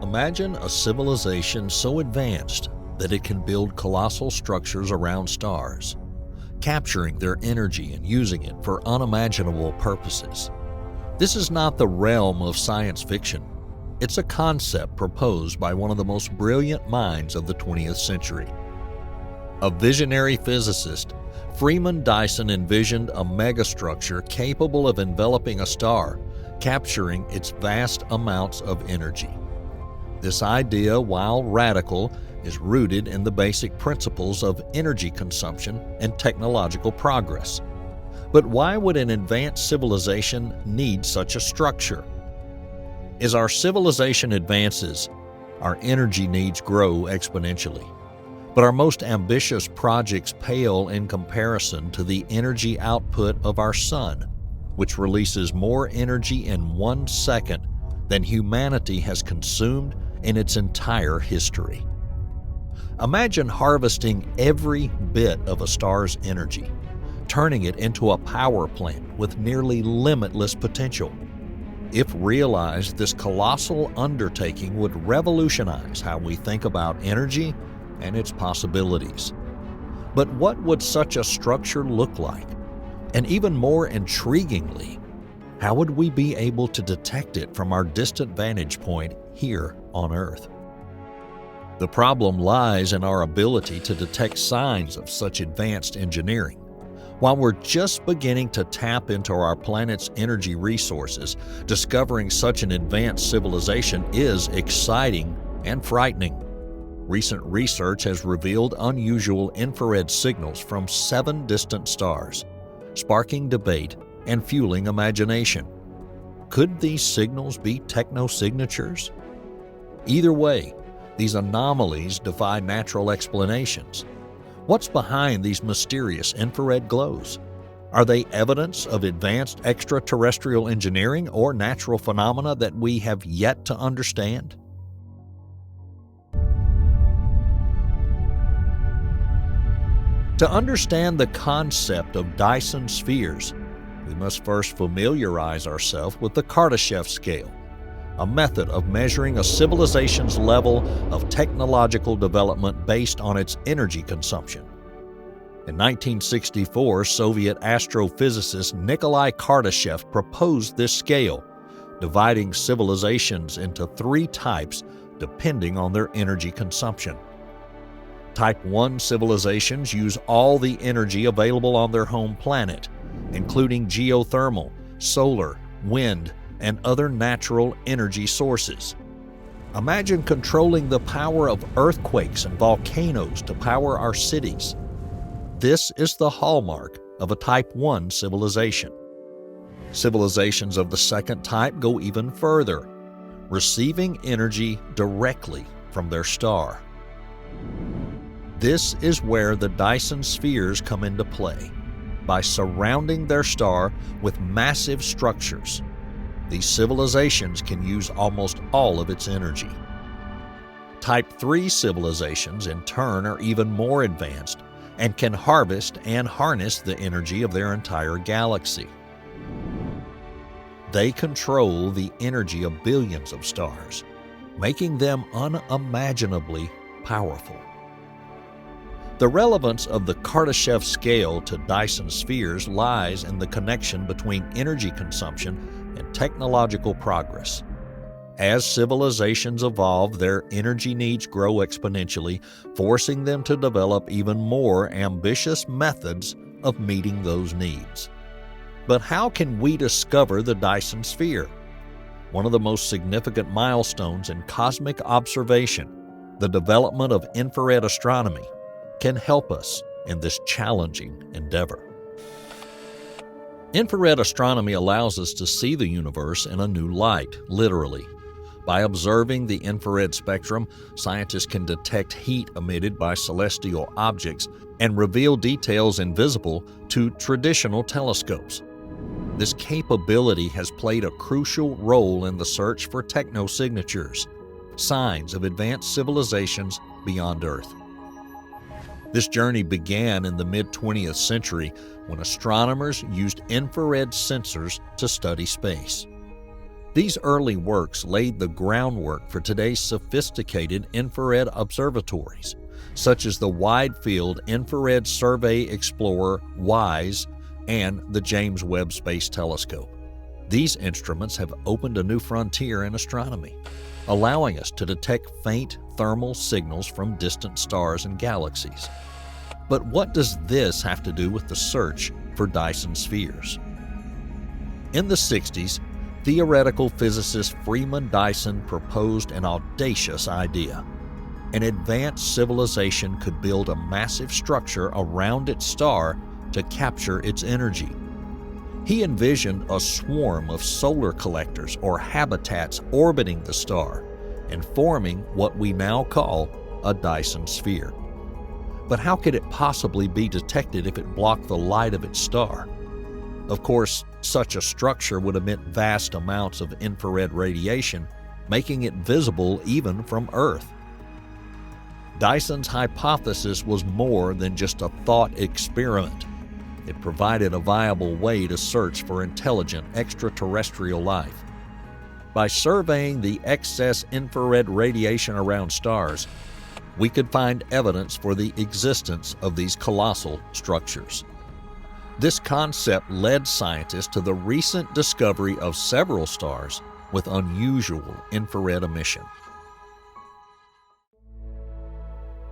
Imagine a civilization so advanced that it can build colossal structures around stars, capturing their energy and using it for unimaginable purposes. This is not the realm of science fiction. It's a concept proposed by one of the most brilliant minds of the 20th century. A visionary physicist, Freeman Dyson envisioned a megastructure capable of enveloping a star, capturing its vast amounts of energy. This idea, while radical, is rooted in the basic principles of energy consumption and technological progress. But why would an advanced civilization need such a structure? As our civilization advances, our energy needs grow exponentially. But our most ambitious projects pale in comparison to the energy output of our Sun, which releases more energy in 1 second than humanity has consumed in its entire history. Imagine harvesting every bit of a star's energy, turning it into a power plant with nearly limitless potential. If realized, this colossal undertaking would revolutionize how we think about energy and its possibilities. But what would such a structure look like? And even more intriguingly, how would we be able to detect it from our distant vantage point here on Earth? The problem lies in our ability to detect signs of such advanced engineering. While we're just beginning to tap into our planet's energy resources, discovering such an advanced civilization is exciting and frightening. Recent research has revealed unusual infrared signals from 7 distant stars, sparking debate and fueling imagination. Could these signals be technosignatures? Either way, these anomalies defy natural explanations. What's behind these mysterious infrared glows? Are they evidence of advanced extraterrestrial engineering or natural phenomena that we have yet to understand? To understand the concept of Dyson spheres, we must first familiarize ourselves with the Kardashev scale, a method of measuring a civilization's level of technological development based on its energy consumption. In 1964, Soviet astrophysicist Nikolai Kardashev proposed this scale, dividing civilizations into 3 types depending on their energy consumption. Type 1 civilizations use all the energy available on their home planet, including geothermal, solar, wind, and other natural energy sources. Imagine controlling the power of earthquakes and volcanoes to power our cities. This is the hallmark of a Type 1 civilization. Civilizations of the second type go even further, receiving energy directly from their star. This is where the Dyson spheres come into play. By surrounding their star with massive structures, these civilizations can use almost all of its energy. Type 3 civilizations, in turn, are even more advanced and can harvest and harness the energy of their entire galaxy. They control the energy of billions of stars, making them unimaginably powerful. The relevance of the Kardashev scale to Dyson spheres lies in the connection between energy consumption and technological progress. As civilizations evolve, their energy needs grow exponentially, forcing them to develop even more ambitious methods of meeting those needs. But how can we discover the Dyson sphere? One of the most significant milestones in cosmic observation, the development of infrared astronomy, can help us in this challenging endeavor. Infrared astronomy allows us to see the universe in a new light, literally. By observing the infrared spectrum, scientists can detect heat emitted by celestial objects and reveal details invisible to traditional telescopes. This capability has played a crucial role in the search for technosignatures, signs of advanced civilizations beyond Earth. This journey began in the mid-20th century when astronomers used infrared sensors to study space. These early works laid the groundwork for today's sophisticated infrared observatories, such as the Wide Field Infrared Survey Explorer WISE and the James Webb Space Telescope. These instruments have opened a new frontier in astronomy, allowing us to detect faint thermal signals from distant stars and galaxies. But what does this have to do with the search for Dyson spheres? In the 60s, theoretical physicist Freeman Dyson proposed an audacious idea. An advanced civilization could build a massive structure around its star to capture its energy. He envisioned a swarm of solar collectors or habitats orbiting the star and forming what we now call a Dyson sphere. But how could it possibly be detected if it blocked the light of its star? Of course, such a structure would emit vast amounts of infrared radiation, making it visible even from Earth. Dyson's hypothesis was more than just a thought experiment. It provided a viable way to search for intelligent extraterrestrial life. By surveying the excess infrared radiation around stars, we could find evidence for the existence of these colossal structures. This concept led scientists to the recent discovery of several stars with unusual infrared emission.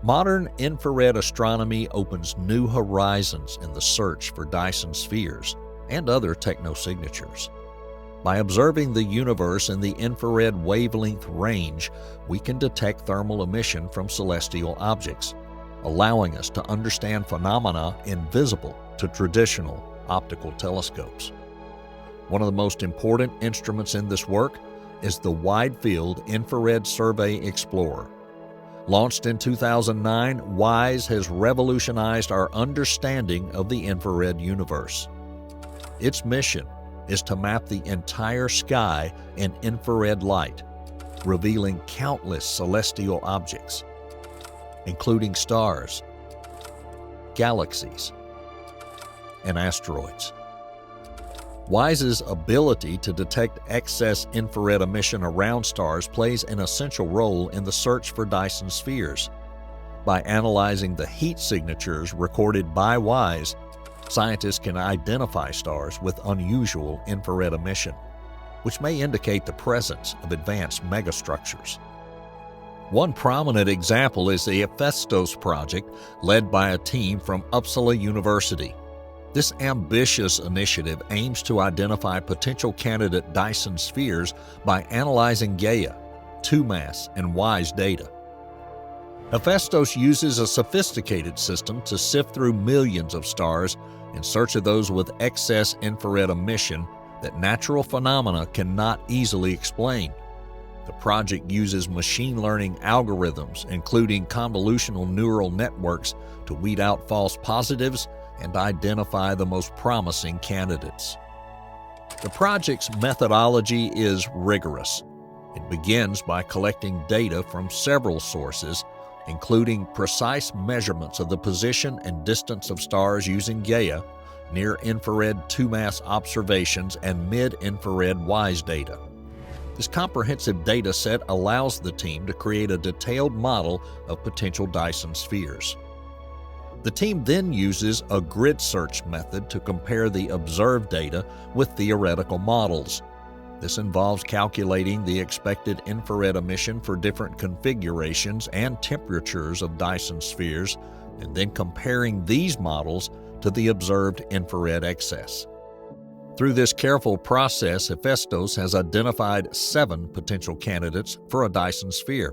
Modern infrared astronomy opens new horizons in the search for Dyson spheres and other technosignatures. By observing the universe in the infrared wavelength range, we can detect thermal emission from celestial objects, allowing us to understand phenomena invisible to traditional optical telescopes. One of the most important instruments in this work is the Wide Field Infrared Survey Explorer. Launched in 2009, WISE has revolutionized our understanding of the infrared universe. Its mission is to map the entire sky in infrared light, revealing countless celestial objects, including stars, galaxies, and asteroids. WISE's ability to detect excess infrared emission around stars plays an essential role in the search for Dyson spheres. By analyzing the heat signatures recorded by WISE, scientists can identify stars with unusual infrared emission, which may indicate the presence of advanced megastructures. One prominent example is the Hephaestus project led by a team from Uppsala University. This ambitious initiative aims to identify potential candidate Dyson spheres by analyzing Gaia, 2MASS, and WISE data. Hephaestus uses a sophisticated system to sift through millions of stars in search of those with excess infrared emission that natural phenomena cannot easily explain. The project uses machine learning algorithms, including convolutional neural networks, to weed out false positives and identify the most promising candidates. The project's methodology is rigorous. It begins by collecting data from several sources, including precise measurements of the position and distance of stars using Gaia, near-infrared 2MASS observations, and mid-infrared WISE data. This comprehensive data set allows the team to create a detailed model of potential Dyson spheres. The team then uses a grid search method to compare the observed data with theoretical models. This involves calculating the expected infrared emission for different configurations and temperatures of Dyson spheres, and then comparing these models to the observed infrared excess. Through this careful process, Hephaestus has identified 7 potential candidates for a Dyson sphere.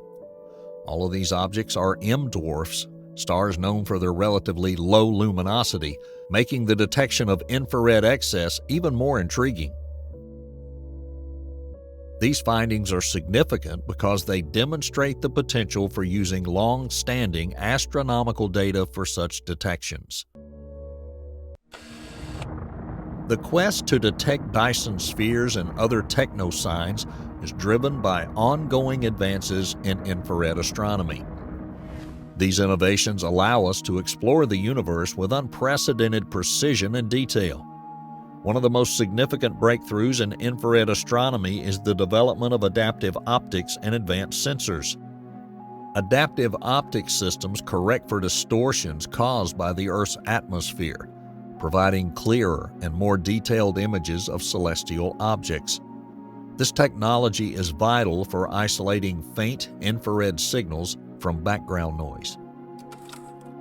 All of these objects are M-dwarfs, stars known for their relatively low luminosity, making the detection of infrared excess even more intriguing. These findings are significant because they demonstrate the potential for using long-standing astronomical data for such detections. The quest to detect Dyson spheres and other technosigns is driven by ongoing advances in infrared astronomy. These innovations allow us to explore the universe with unprecedented precision and detail. One of the most significant breakthroughs in infrared astronomy is the development of adaptive optics and advanced sensors. Adaptive optics systems correct for distortions caused by the Earth's atmosphere, providing clearer and more detailed images of celestial objects. This technology is vital for isolating faint infrared signals from background noise.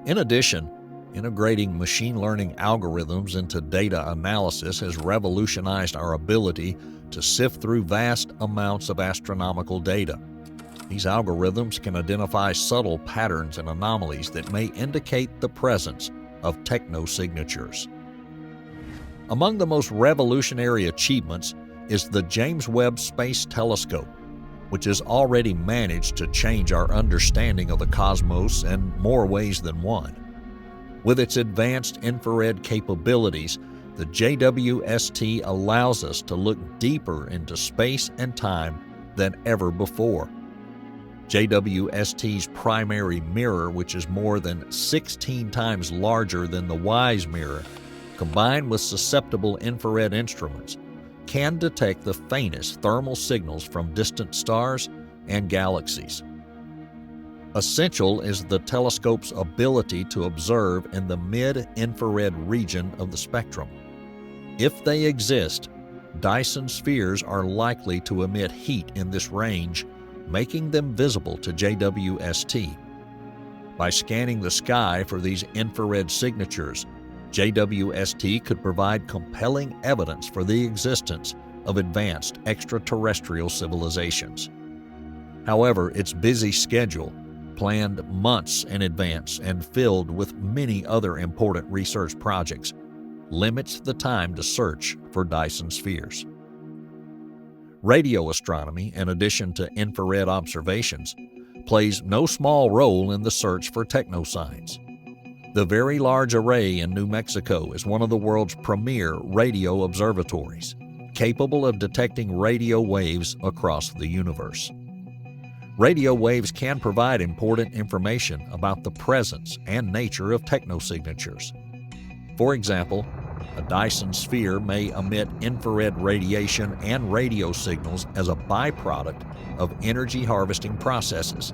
In addition, integrating machine learning algorithms into data analysis has revolutionized our ability to sift through vast amounts of astronomical data. These algorithms can identify subtle patterns and anomalies that may indicate the presence of technosignatures. Among the most revolutionary achievements is the James Webb Space Telescope, which has already managed to change our understanding of the cosmos in more ways than one. With its advanced infrared capabilities, the JWST allows us to look deeper into space and time than ever before. JWST's primary mirror, which is more than 16 times larger than the WISE mirror, combined with susceptible infrared instruments, can detect the faintest thermal signals from distant stars and galaxies. Essential is the telescope's ability to observe in the mid-infrared region of the spectrum. If they exist, Dyson spheres are likely to emit heat in this range, making them visible to JWST. By scanning the sky for these infrared signatures, JWST could provide compelling evidence for the existence of advanced extraterrestrial civilizations. However, its busy schedule, planned months in advance and filled with many other important research projects, limits the time to search for Dyson spheres. Radio astronomy, in addition to infrared observations, plays no small role in the search for technosigns. The Very Large Array in New Mexico is one of the world's premier radio observatories, capable of detecting radio waves across the universe. Radio waves can provide important information about the presence and nature of technosignatures. For example, a Dyson sphere may emit infrared radiation and radio signals as a byproduct of energy harvesting processes.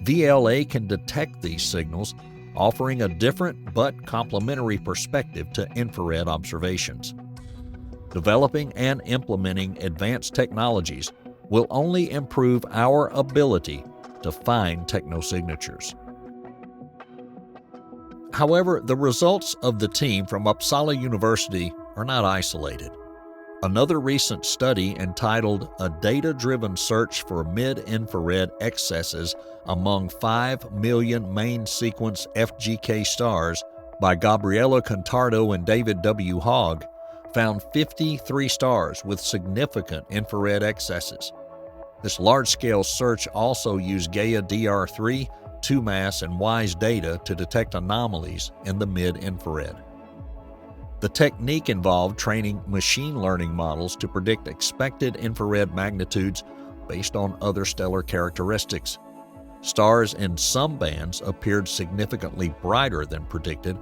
VLA can detect these signals, offering a different but complementary perspective to infrared observations. Developing and implementing advanced technologies will only improve our ability to find technosignatures. However, the results of the team from Uppsala University are not isolated. Another recent study entitled A Data-Driven Search for Mid-Infrared Excesses Among 5 Million Main Sequence FGK Stars by Gabriela Contardo and David W. Hogg found 53 stars with significant infrared excesses. This large-scale search also used Gaia DR3, 2MASS, and WISE data to detect anomalies in the mid-infrared. The technique involved training machine learning models to predict expected infrared magnitudes based on other stellar characteristics. Stars in some bands appeared significantly brighter than predicted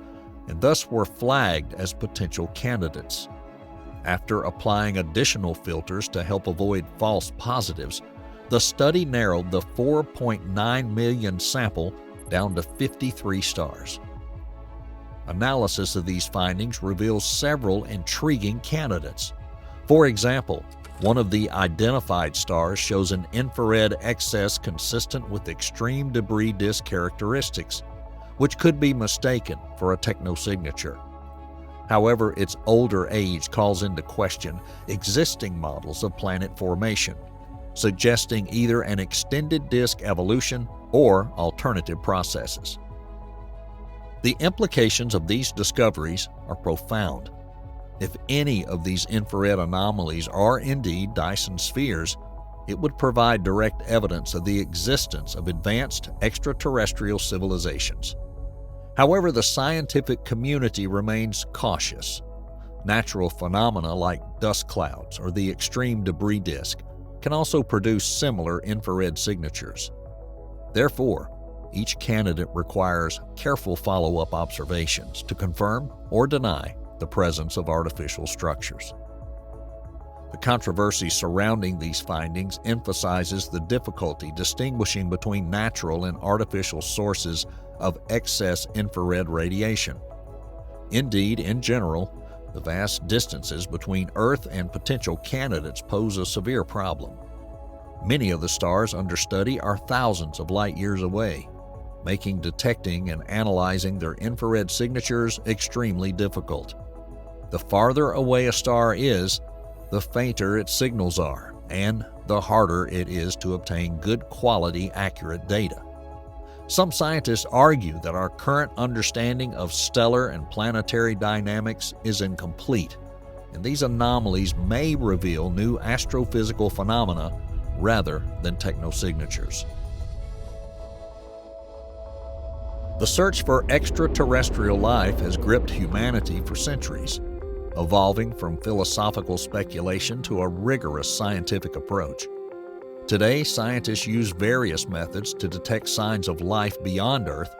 and thus were flagged as potential candidates. After applying additional filters to help avoid false positives, the study narrowed the 4.9 million sample down to 53 stars. Analysis of these findings reveals several intriguing candidates. For example, one of the identified stars shows an infrared excess consistent with extreme debris disk characteristics, which could be mistaken for a technosignature. However, its older age calls into question existing models of planet formation, suggesting either an extended disk evolution or alternative processes. The implications of these discoveries are profound. If any of these infrared anomalies are indeed Dyson spheres, it would provide direct evidence of the existence of advanced extraterrestrial civilizations. However, the scientific community remains cautious. Natural phenomena like dust clouds or the extreme debris disk can also produce similar infrared signatures. Therefore, each candidate requires careful follow-up observations to confirm or deny the presence of artificial structures. The controversy surrounding these findings emphasizes the difficulty distinguishing between natural and artificial sources of excess infrared radiation. Indeed, in general, the vast distances between Earth and potential candidates pose a severe problem. Many of the stars under study are thousands of light years away, making detecting and analyzing their infrared signatures extremely difficult. The farther away a star is, the fainter its signals are, and the harder it is to obtain good quality, accurate data. Some scientists argue that our current understanding of stellar and planetary dynamics is incomplete, and these anomalies may reveal new astrophysical phenomena rather than technosignatures. The search for extraterrestrial life has gripped humanity for centuries, evolving from philosophical speculation to a rigorous scientific approach. Today, scientists use various methods to detect signs of life beyond Earth,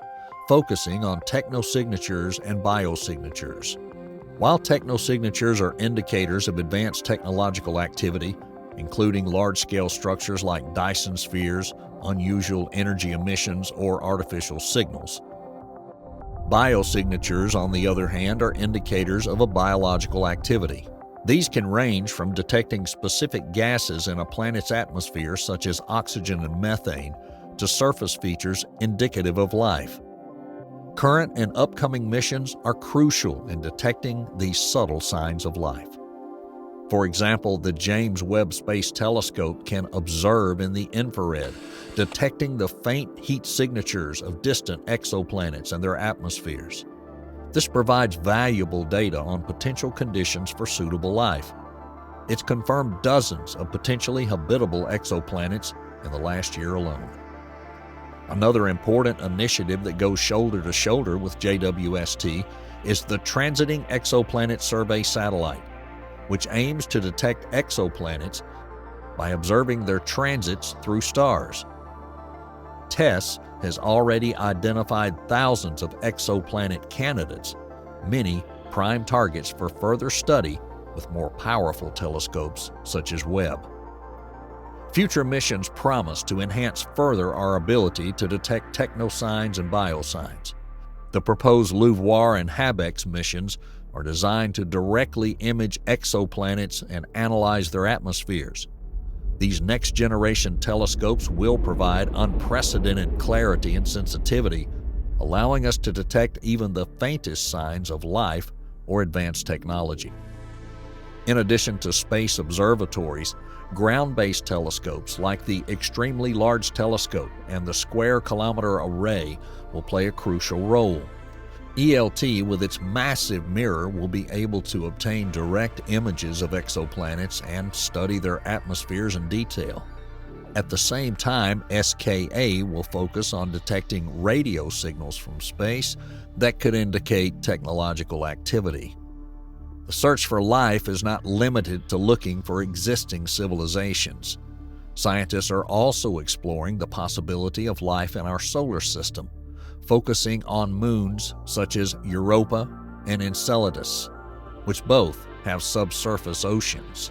focusing on technosignatures and biosignatures. While technosignatures are indicators of advanced technological activity, including large-scale structures like Dyson spheres, unusual energy emissions, or artificial signals. Biosignatures, on the other hand, are indicators of a biological activity. These can range from detecting specific gases in a planet's atmosphere, such as oxygen and methane, to surface features indicative of life. Current and upcoming missions are crucial in detecting these subtle signs of life. For example, the James Webb Space Telescope can observe in the infrared, detecting the faint heat signatures of distant exoplanets and their atmospheres. This provides valuable data on potential conditions for suitable life. It's confirmed dozens of potentially habitable exoplanets in the last year alone. Another important initiative that goes shoulder to shoulder with JWST is the Transiting Exoplanet Survey Satellite, which aims to detect exoplanets by observing their transits through stars. TESS has already identified thousands of exoplanet candidates, many prime targets for further study with more powerful telescopes such as Webb. Future missions promise to enhance further our ability to detect technosigns and biosigns. The proposed LUVOIR and HABEX missions are designed to directly image exoplanets and analyze their atmospheres. These next-generation telescopes will provide unprecedented clarity and sensitivity, allowing us to detect even the faintest signs of life or advanced technology. In addition to space observatories, ground-based telescopes like the Extremely Large Telescope and the Square Kilometer Array will play a crucial role. ELT, with its massive mirror, will be able to obtain direct images of exoplanets and study their atmospheres in detail. At the same time, SKA will focus on detecting radio signals from space that could indicate technological activity. The search for life is not limited to looking for existing civilizations. Scientists are also exploring the possibility of life in our solar system, focusing on moons such as Europa and Enceladus, which both have subsurface oceans.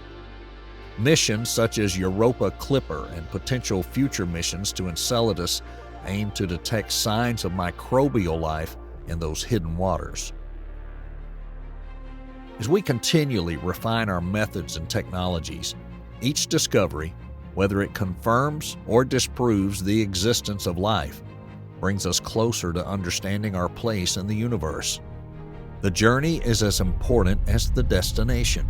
Missions such as Europa Clipper and potential future missions to Enceladus aim to detect signs of microbial life in those hidden waters. As we continually refine our methods and technologies, each discovery, whether it confirms or disproves the existence of life, brings us closer to understanding our place in the universe. The journey is as important as the destination.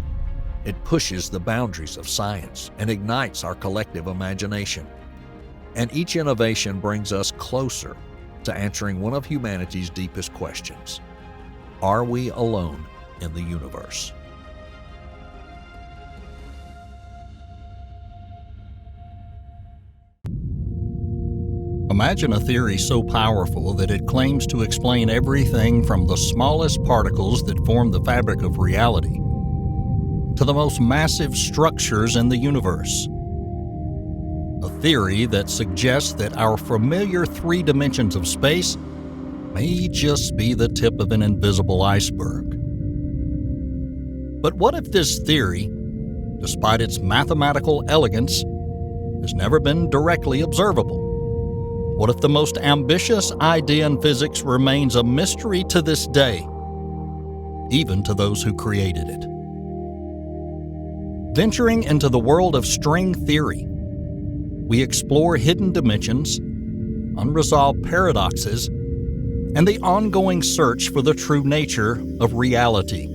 It pushes the boundaries of science and ignites our collective imagination. And each innovation brings us closer to answering one of humanity's deepest questions: are we alone in the universe? Imagine a theory so powerful that it claims to explain everything from the smallest particles that form the fabric of reality to the most massive structures in the universe. A theory that suggests that our familiar three dimensions of space may just be the tip of an invisible iceberg. But what if this theory, despite its mathematical elegance, has never been directly observable? What if the most ambitious idea in physics remains a mystery to this day, even to those who created it? Venturing into the world of string theory, we explore hidden dimensions, unresolved paradoxes, and the ongoing search for the true nature of reality.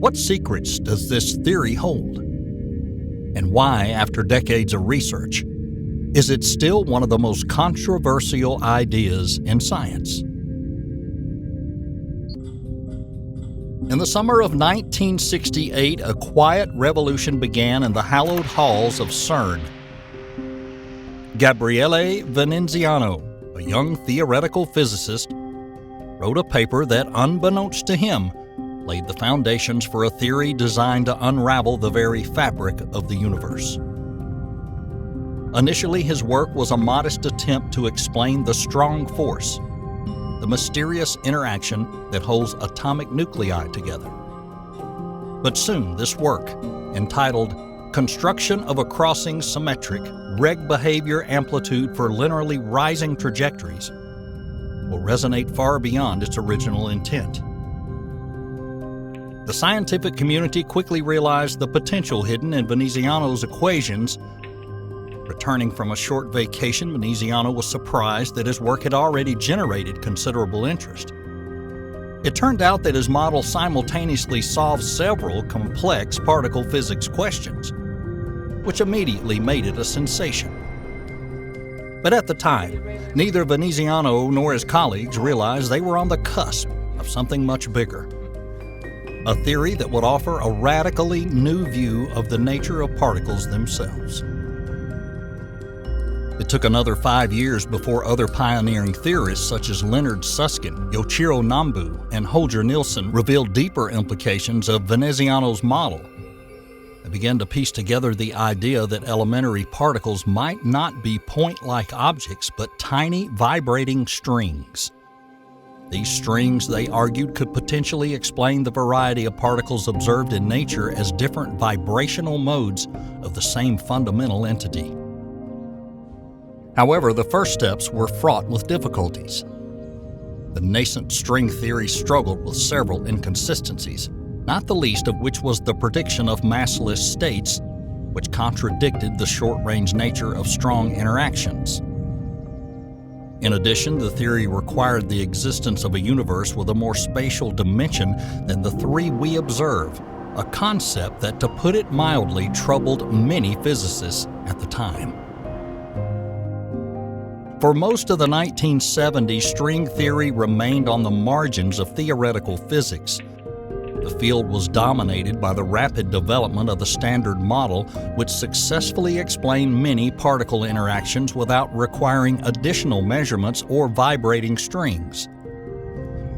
What secrets does this theory hold? And why, after decades of research, is it still one of the most controversial ideas in science? In the summer of 1968, a quiet revolution began in the hallowed halls of CERN. Gabriele Veneziano, a young theoretical physicist, wrote a paper that, unbeknownst to him, laid the foundations for a theory designed to unravel the very fabric of the universe. Initially, his work was a modest attempt to explain the strong force, the mysterious interaction that holds atomic nuclei together. But soon, this work, entitled Construction of a Crossing Symmetric Reg Behavior Amplitude for Linearly Rising Trajectories, will resonate far beyond its original intent. The scientific community quickly realized the potential hidden in Veneziano's equations. Returning from a short vacation, Veneziano was surprised that his work had already generated considerable interest. It turned out that his model simultaneously solved several complex particle physics questions, which immediately made it a sensation. But at the time, neither Veneziano nor his colleagues realized they were on the cusp of something much bigger. A theory that would offer a radically new view of the nature of particles themselves. It took another 5 years before other pioneering theorists such as Leonard Susskind, Yoichiro Nambu, and Holger Nielsen revealed deeper implications of Veneziano's model. They began to piece together the idea that elementary particles might not be point-like objects, but tiny vibrating strings. These strings, they argued, could potentially explain the variety of particles observed in nature as different vibrational modes of the same fundamental entity. However, the first steps were fraught with difficulties. The nascent string theory struggled with several inconsistencies, not the least of which was the prediction of massless states, which contradicted the short-range nature of strong interactions. In addition, the theory required the existence of a universe with a more spatial dimension than the three we observe, a concept that, to put it mildly, troubled many physicists at the time. For most of the 1970s, string theory remained on the margins of theoretical physics. The field was dominated by the rapid development of the Standard Model, which successfully explained many particle interactions without requiring additional measurements or vibrating strings.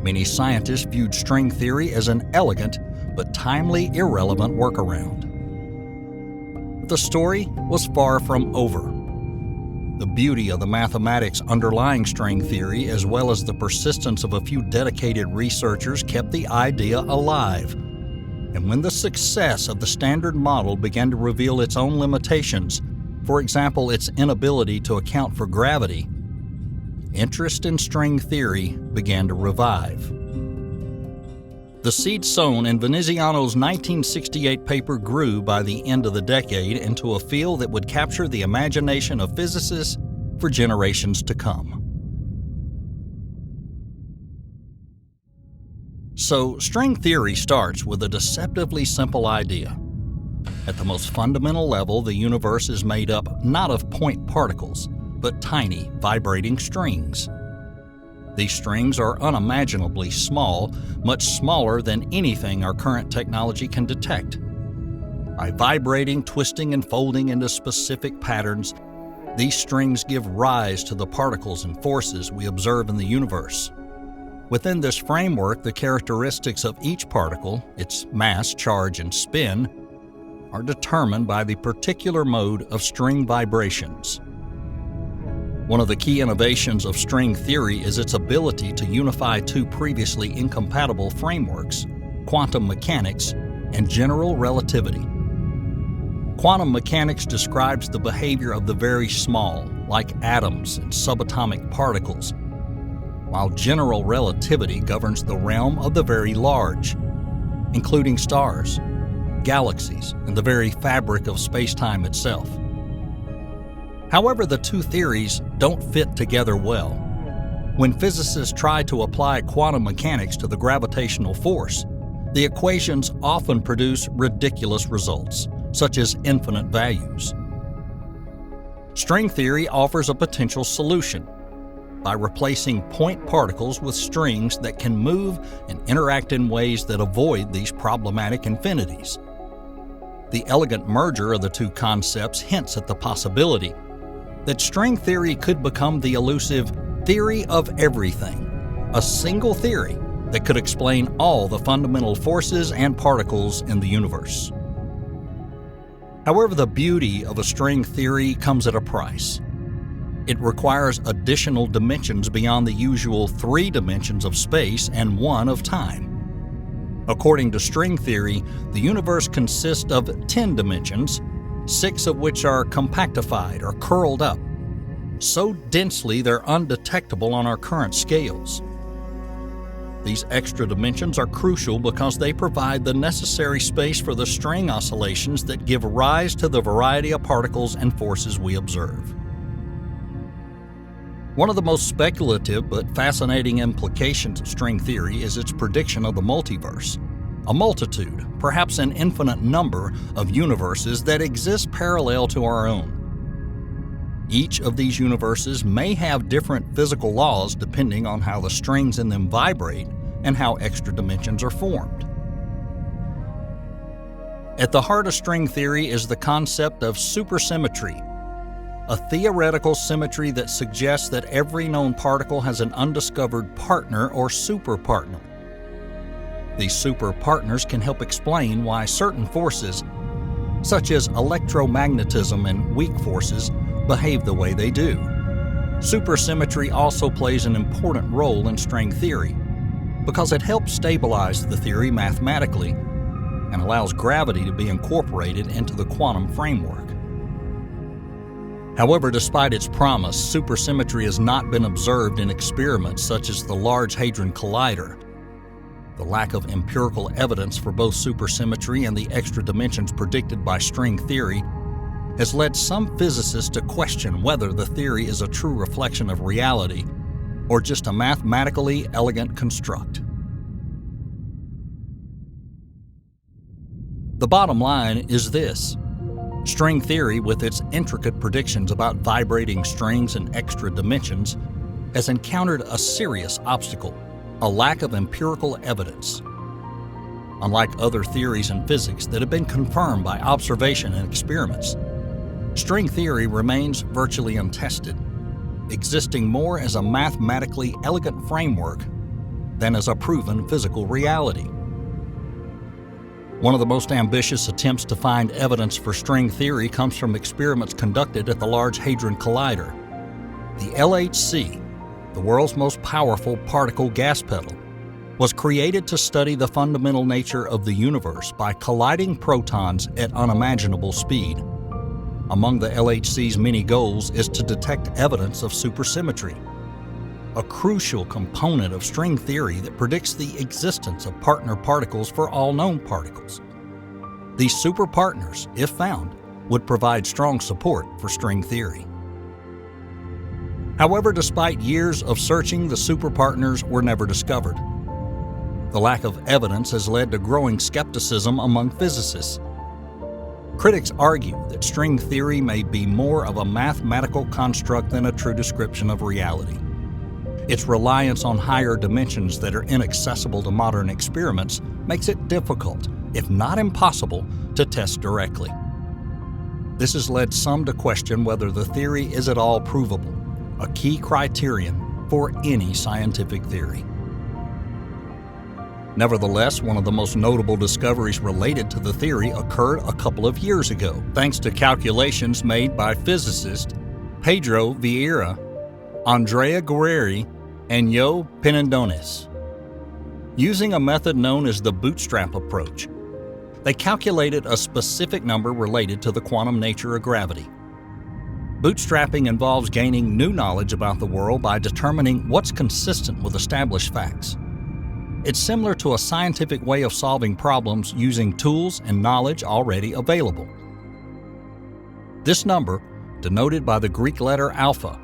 Many scientists viewed string theory as an elegant but timely irrelevant workaround. The story was far from over. The beauty of the mathematics underlying string theory, as well as the persistence of a few dedicated researchers, kept the idea alive. And when the success of the Standard Model began to reveal its own limitations, for example, its inability to account for gravity, interest in string theory began to revive. The seed sown in Veneziano's 1968 paper grew by the end of the decade into a field that would capture the imagination of physicists for generations to come. So, string theory starts with a deceptively simple idea. At the most fundamental level, the universe is made up not of point particles, but tiny, vibrating strings. These strings are unimaginably small, much smaller than anything our current technology can detect. By vibrating, twisting, and folding into specific patterns, these strings give rise to the particles and forces we observe in the universe. Within this framework, the characteristics of each particle, its mass, charge, and spin, are determined by the particular mode of string vibrations. One of the key innovations of string theory is its ability to unify two previously incompatible frameworks, quantum mechanics and general relativity. Quantum mechanics describes the behavior of the very small, like atoms and subatomic particles, while general relativity governs the realm of the very large, including stars, galaxies, and the very fabric of space-time itself. However, the two theories don't fit together well. When physicists try to apply quantum mechanics to the gravitational force, The equations often produce ridiculous results, such as infinite values. String theory offers a potential solution by replacing point particles with strings that can move and interact in ways that avoid these problematic infinities. The elegant merger of the two concepts hints at the possibility that string theory could become the elusive theory of everything, a single theory that could explain all the fundamental forces and particles in the universe. However, the beauty of a string theory comes at a price. It requires additional dimensions beyond the usual 3 dimensions of space and 1 of time. According to string theory, the universe consists of 10 dimensions, 6 of which are compactified or curled up, so densely they're undetectable on our current scales. These extra dimensions are crucial because they provide the necessary space for the string oscillations that give rise to the variety of particles and forces we observe. One of the most speculative but fascinating implications of string theory is its prediction of the multiverse, a multitude, perhaps an infinite number, of universes that exist parallel to our own. Each of these universes may have different physical laws depending on how the strings in them vibrate and how extra dimensions are formed. At the heart of string theory is the concept of supersymmetry, a theoretical symmetry that suggests that every known particle has an undiscovered partner or superpartner. These superpartners can help explain why certain forces, such as electromagnetism and weak forces, behave the way they do. Supersymmetry also plays an important role in string theory because it helps stabilize the theory mathematically and allows gravity to be incorporated into the quantum framework. However, despite its promise, supersymmetry has not been observed in experiments such as the Large Hadron Collider. The lack of empirical evidence for both supersymmetry and the extra dimensions predicted by string theory has led some physicists to question whether the theory is a true reflection of reality or just a mathematically elegant construct. The bottom line is this. String theory, with its intricate predictions about vibrating strings and extra dimensions, has encountered a serious obstacle: a lack of empirical evidence. Unlike other theories in physics that have been confirmed by observation and experiments, string theory remains virtually untested, existing more as a mathematically elegant framework than as a proven physical reality. One of the most ambitious attempts to find evidence for string theory comes from experiments conducted at the Large Hadron Collider. The LHC, the world's most powerful particle gas pedal, was created to study the fundamental nature of the universe by colliding protons at unimaginable speed. Among the LHC's many goals is to detect evidence of supersymmetry, a crucial component of string theory that predicts the existence of partner particles for all known particles. These superpartners, if found, would provide strong support for string theory. However, despite years of searching, the superpartners were never discovered. The lack of evidence has led to growing skepticism among physicists. Critics argue that string theory may be more of a mathematical construct than a true description of reality. Its reliance on higher dimensions that are inaccessible to modern experiments makes it difficult, if not impossible, to test directly. This has led some to question whether the theory is at all provable, a key criterion for any scientific theory. Nevertheless, one of the most notable discoveries related to the theory occurred a couple of years ago, thanks to calculations made by physicists Pedro Vieira, Andrea Guerrieri, and Jo Pinandonis. Using a method known as the bootstrap approach, they calculated a specific number related to the quantum nature of gravity. Bootstrapping involves gaining new knowledge about the world by determining what's consistent with established facts. It's similar to a scientific way of solving problems using tools and knowledge already available. This number, denoted by the Greek letter alpha,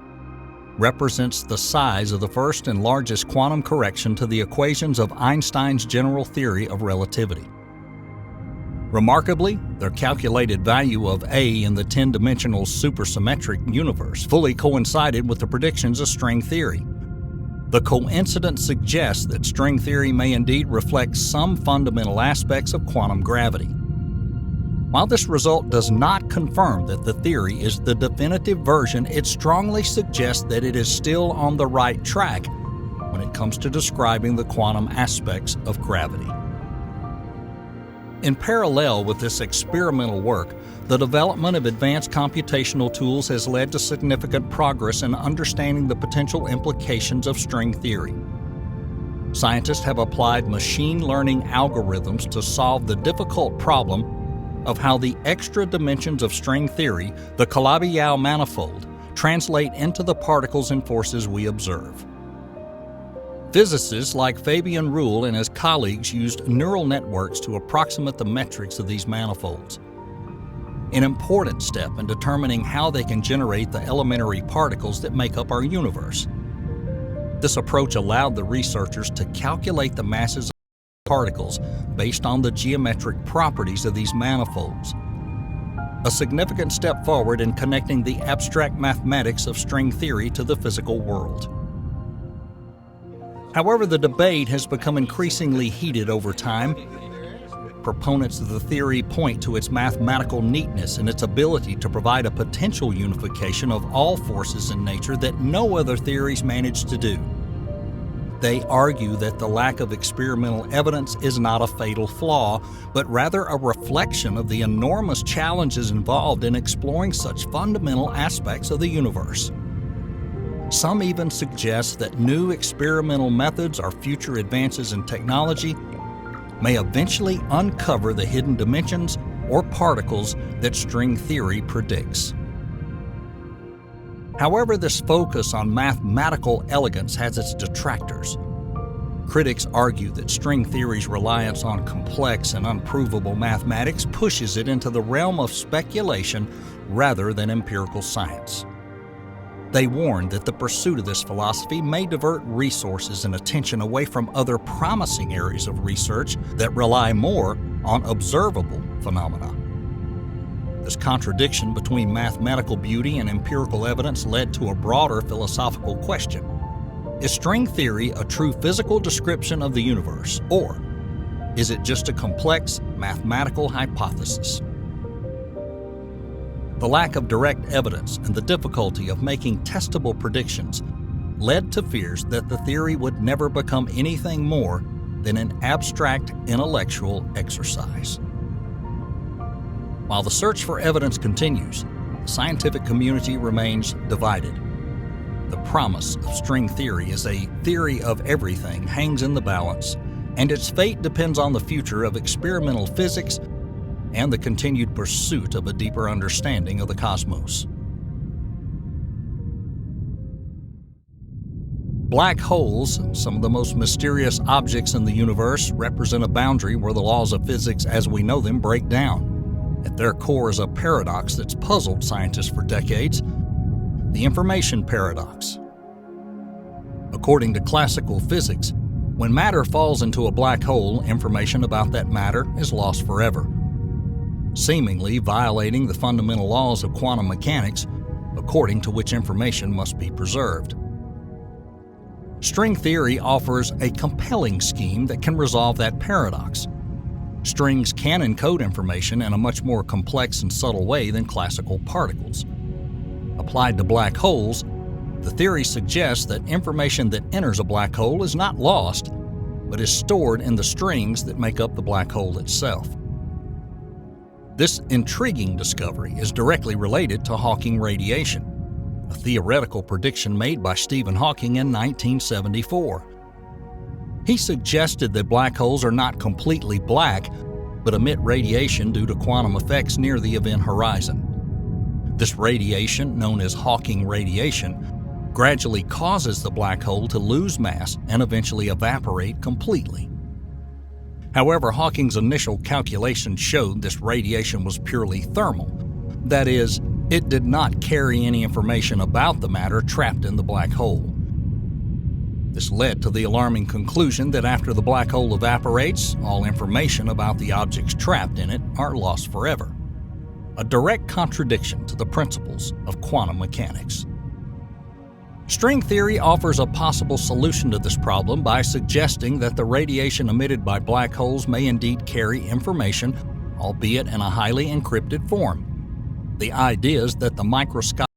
represents the size of the first and largest quantum correction to the equations of Einstein's general theory of relativity. Remarkably, their calculated value of A in the 10-dimensional supersymmetric universe fully coincided with the predictions of string theory. The coincidence suggests that string theory may indeed reflect some fundamental aspects of quantum gravity. While this result does not confirm that the theory is the definitive version, it strongly suggests that it is still on the right track when it comes to describing the quantum aspects of gravity. In parallel with this experimental work, the development of advanced computational tools has led to significant progress in understanding the potential implications of string theory. Scientists have applied machine learning algorithms to solve the difficult problem of how the extra dimensions of string theory, the Calabi-Yau manifold, translate into the particles and forces we observe. Physicists like Fabian Ruhl and his colleagues used neural networks to approximate the metrics of these manifolds, an important step in determining how they can generate the elementary particles that make up our universe. This approach allowed the researchers to calculate the masses of particles based on the geometric properties of these manifolds, a significant step forward in connecting the abstract mathematics of string theory to the physical world. However, the debate has become increasingly heated over time. Proponents of the theory point to its mathematical neatness and its ability to provide a potential unification of all forces in nature that no other theories manage to do. They argue that the lack of experimental evidence is not a fatal flaw, but rather a reflection of the enormous challenges involved in exploring such fundamental aspects of the universe. Some even suggest that new experimental methods or future advances in technology may eventually uncover the hidden dimensions or particles that string theory predicts. However, this focus on mathematical elegance has its detractors. Critics argue that string theory's reliance on complex and unprovable mathematics pushes it into the realm of speculation rather than empirical science. They warn that the pursuit of this philosophy may divert resources and attention away from other promising areas of research that rely more on observable phenomena. This contradiction between mathematical beauty and empirical evidence led to a broader philosophical question. Is string theory a true physical description of the universe, or is it just a complex mathematical hypothesis? The lack of direct evidence and the difficulty of making testable predictions led to fears that the theory would never become anything more than an abstract intellectual exercise. While the search for evidence continues, the scientific community remains divided. The promise of string theory as a theory of everything hangs in the balance, and its fate depends on the future of experimental physics and the continued pursuit of a deeper understanding of the cosmos. Black holes, some of the most mysterious objects in the universe, represent a boundary where the laws of physics as we know them break down. At their core is a paradox that's puzzled scientists for decades, the information paradox. According to classical physics, when matter falls into a black hole, information about that matter is lost forever, seemingly violating the fundamental laws of quantum mechanics, according to which information must be preserved. String theory offers a compelling scheme that can resolve that paradox. Strings can encode information in a much more complex and subtle way than classical particles. Applied to black holes, the theory suggests that information that enters a black hole is not lost, but is stored in the strings that make up the black hole itself. This intriguing discovery is directly related to Hawking radiation, a theoretical prediction made by Stephen Hawking in 1974. He suggested that black holes are not completely black, but emit radiation due to quantum effects near the event horizon. This radiation, known as Hawking radiation, gradually causes the black hole to lose mass and eventually evaporate completely. However, Hawking's initial calculations showed this radiation was purely thermal. That is, It did not carry any information about the matter trapped in the black hole. This led to the alarming conclusion that after the black hole evaporates, all information about the objects trapped in it are lost forever. A direct contradiction to the principles of quantum mechanics. String theory offers a possible solution to this problem by suggesting that the radiation emitted by black holes may indeed carry information, albeit in a highly encrypted form. The idea is that the microscopic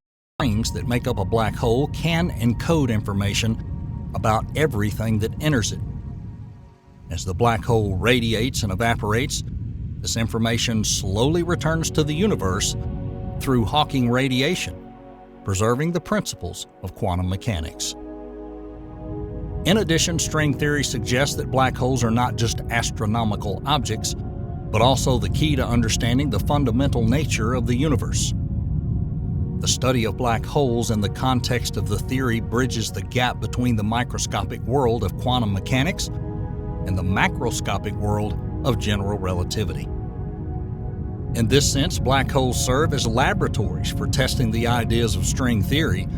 strings that make up a black hole can encode information about everything that enters it. As the black hole radiates and evaporates, this information slowly returns to the universe through Hawking radiation, preserving the principles of quantum mechanics. In addition, string theory suggests that black holes are not just astronomical objects, but also the key to understanding the fundamental nature of the universe. The study of black holes in the context of the theory bridges the gap between the microscopic world of quantum mechanics and the macroscopic world of general relativity. In this sense, black holes serve as laboratories for testing the ideas of string theory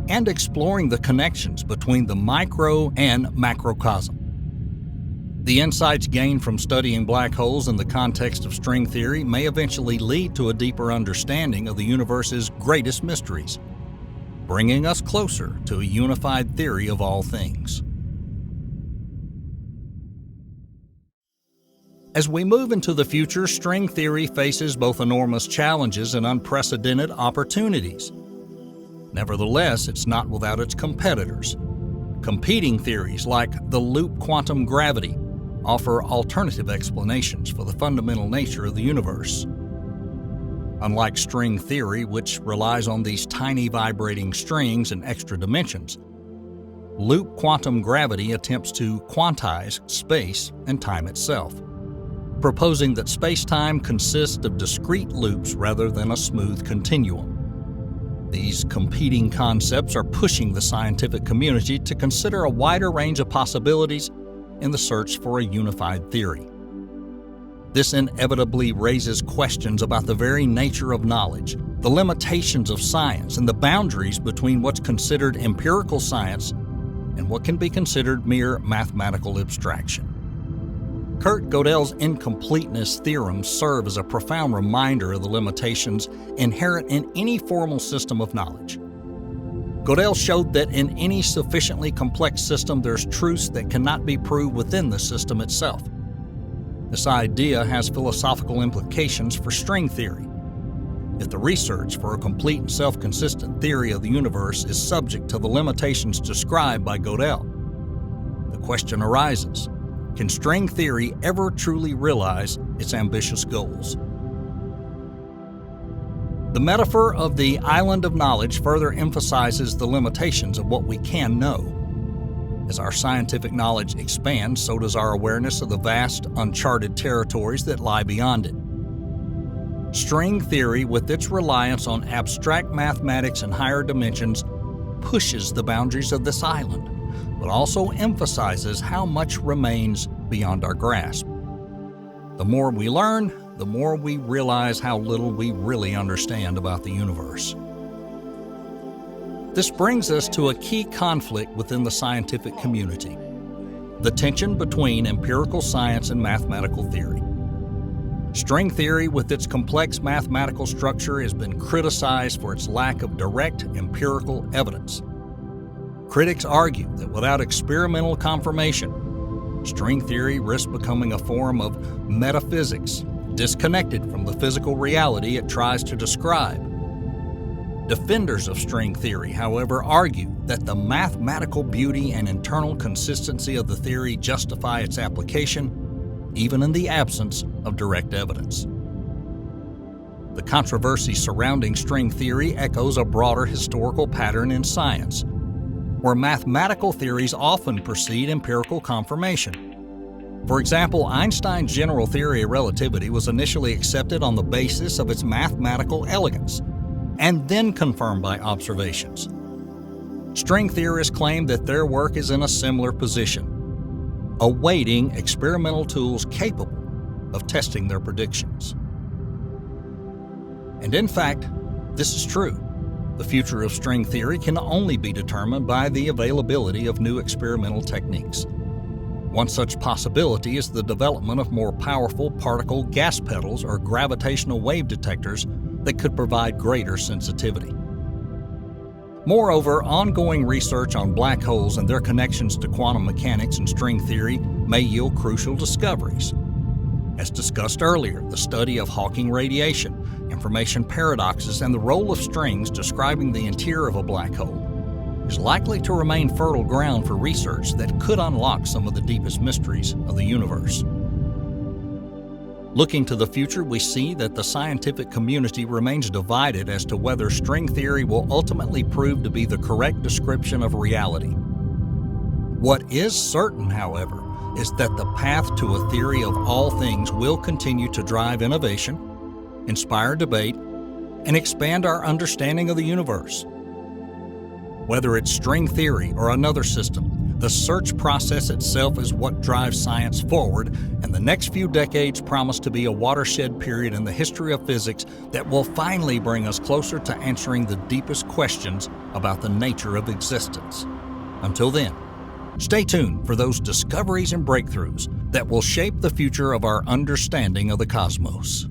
and exploring the connections between the micro and macrocosm. The insights gained from studying black holes in the context of string theory may eventually lead to a deeper understanding of the universe's greatest mysteries, bringing us closer to a unified theory of all things. As we move into the future, string theory faces both enormous challenges and unprecedented opportunities. Nevertheless, it's not without its competitors. Competing theories like the loop quantum gravity offer alternative explanations for the fundamental nature of the universe. Unlike string theory, which relies on these tiny vibrating strings and extra dimensions, loop quantum gravity attempts to quantize space and time itself, proposing that space-time consists of discrete loops rather than a smooth continuum. These competing concepts are pushing the scientific community to consider a wider range of possibilities in the search for a unified theory. This inevitably raises questions about the very nature of knowledge, the limitations of science, and the boundaries between what's considered empirical science and what can be considered mere mathematical abstraction. Kurt Gödel's incompleteness theorems serve as a profound reminder of the limitations inherent in any formal system of knowledge. Gödel showed that in any sufficiently complex system there's truths that cannot be proved within the system itself. This idea has philosophical implications for string theory. If the research for a complete and self-consistent theory of the universe is subject to the limitations described by Gödel, the question arises: can string theory ever truly realize its ambitious goals? The metaphor of the island of knowledge further emphasizes the limitations of what we can know. As our scientific knowledge expands, so does our awareness of the vast, uncharted territories that lie beyond it. String theory, with its reliance on abstract mathematics and higher dimensions, pushes the boundaries of this island, but also emphasizes how much remains beyond our grasp. The more we learn, the more we realize how little we really understand about the universe. This brings us to a key conflict within the scientific community: the tension between empirical science and mathematical theory. String theory, with its complex mathematical structure, has been criticized for its lack of direct empirical evidence. Critics argue that without experimental confirmation, string theory risks becoming a form of metaphysics, disconnected from the physical reality it tries to describe. Defenders of string theory, however, argue that the mathematical beauty and internal consistency of the theory justify its application, even in the absence of direct evidence. The controversy surrounding string theory echoes a broader historical pattern in science, where mathematical theories often precede empirical confirmation. For example, Einstein's general theory of relativity was initially accepted on the basis of its mathematical elegance, and then confirmed by observations. String theorists claim that their work is in a similar position, awaiting experimental tools capable of testing their predictions. And in fact, This is true. The future of string theory can only be determined by the availability of new experimental techniques. One such possibility is the development of more powerful particle gas pedals or gravitational wave detectors that could provide greater sensitivity. Moreover, ongoing research on black holes and their connections to quantum mechanics and string theory may yield crucial discoveries. As discussed earlier, the study of Hawking radiation, information paradoxes, and the role of strings describing the interior of a black hole is likely to remain fertile ground for research that could unlock some of the deepest mysteries of the universe. Looking to the future, we see that the scientific community remains divided as to whether string theory will ultimately prove to be the correct description of reality. What is certain, however, is that the path to a theory of all things will continue to drive innovation, inspire debate, and expand our understanding of the universe. Whether it's string theory or another system, the search process itself is what drives science forward, and the next few decades promise to be a watershed period in the history of physics that will finally bring us closer to answering the deepest questions about the nature of existence. Until then, stay tuned for those discoveries and breakthroughs that will shape the future of our understanding of the cosmos.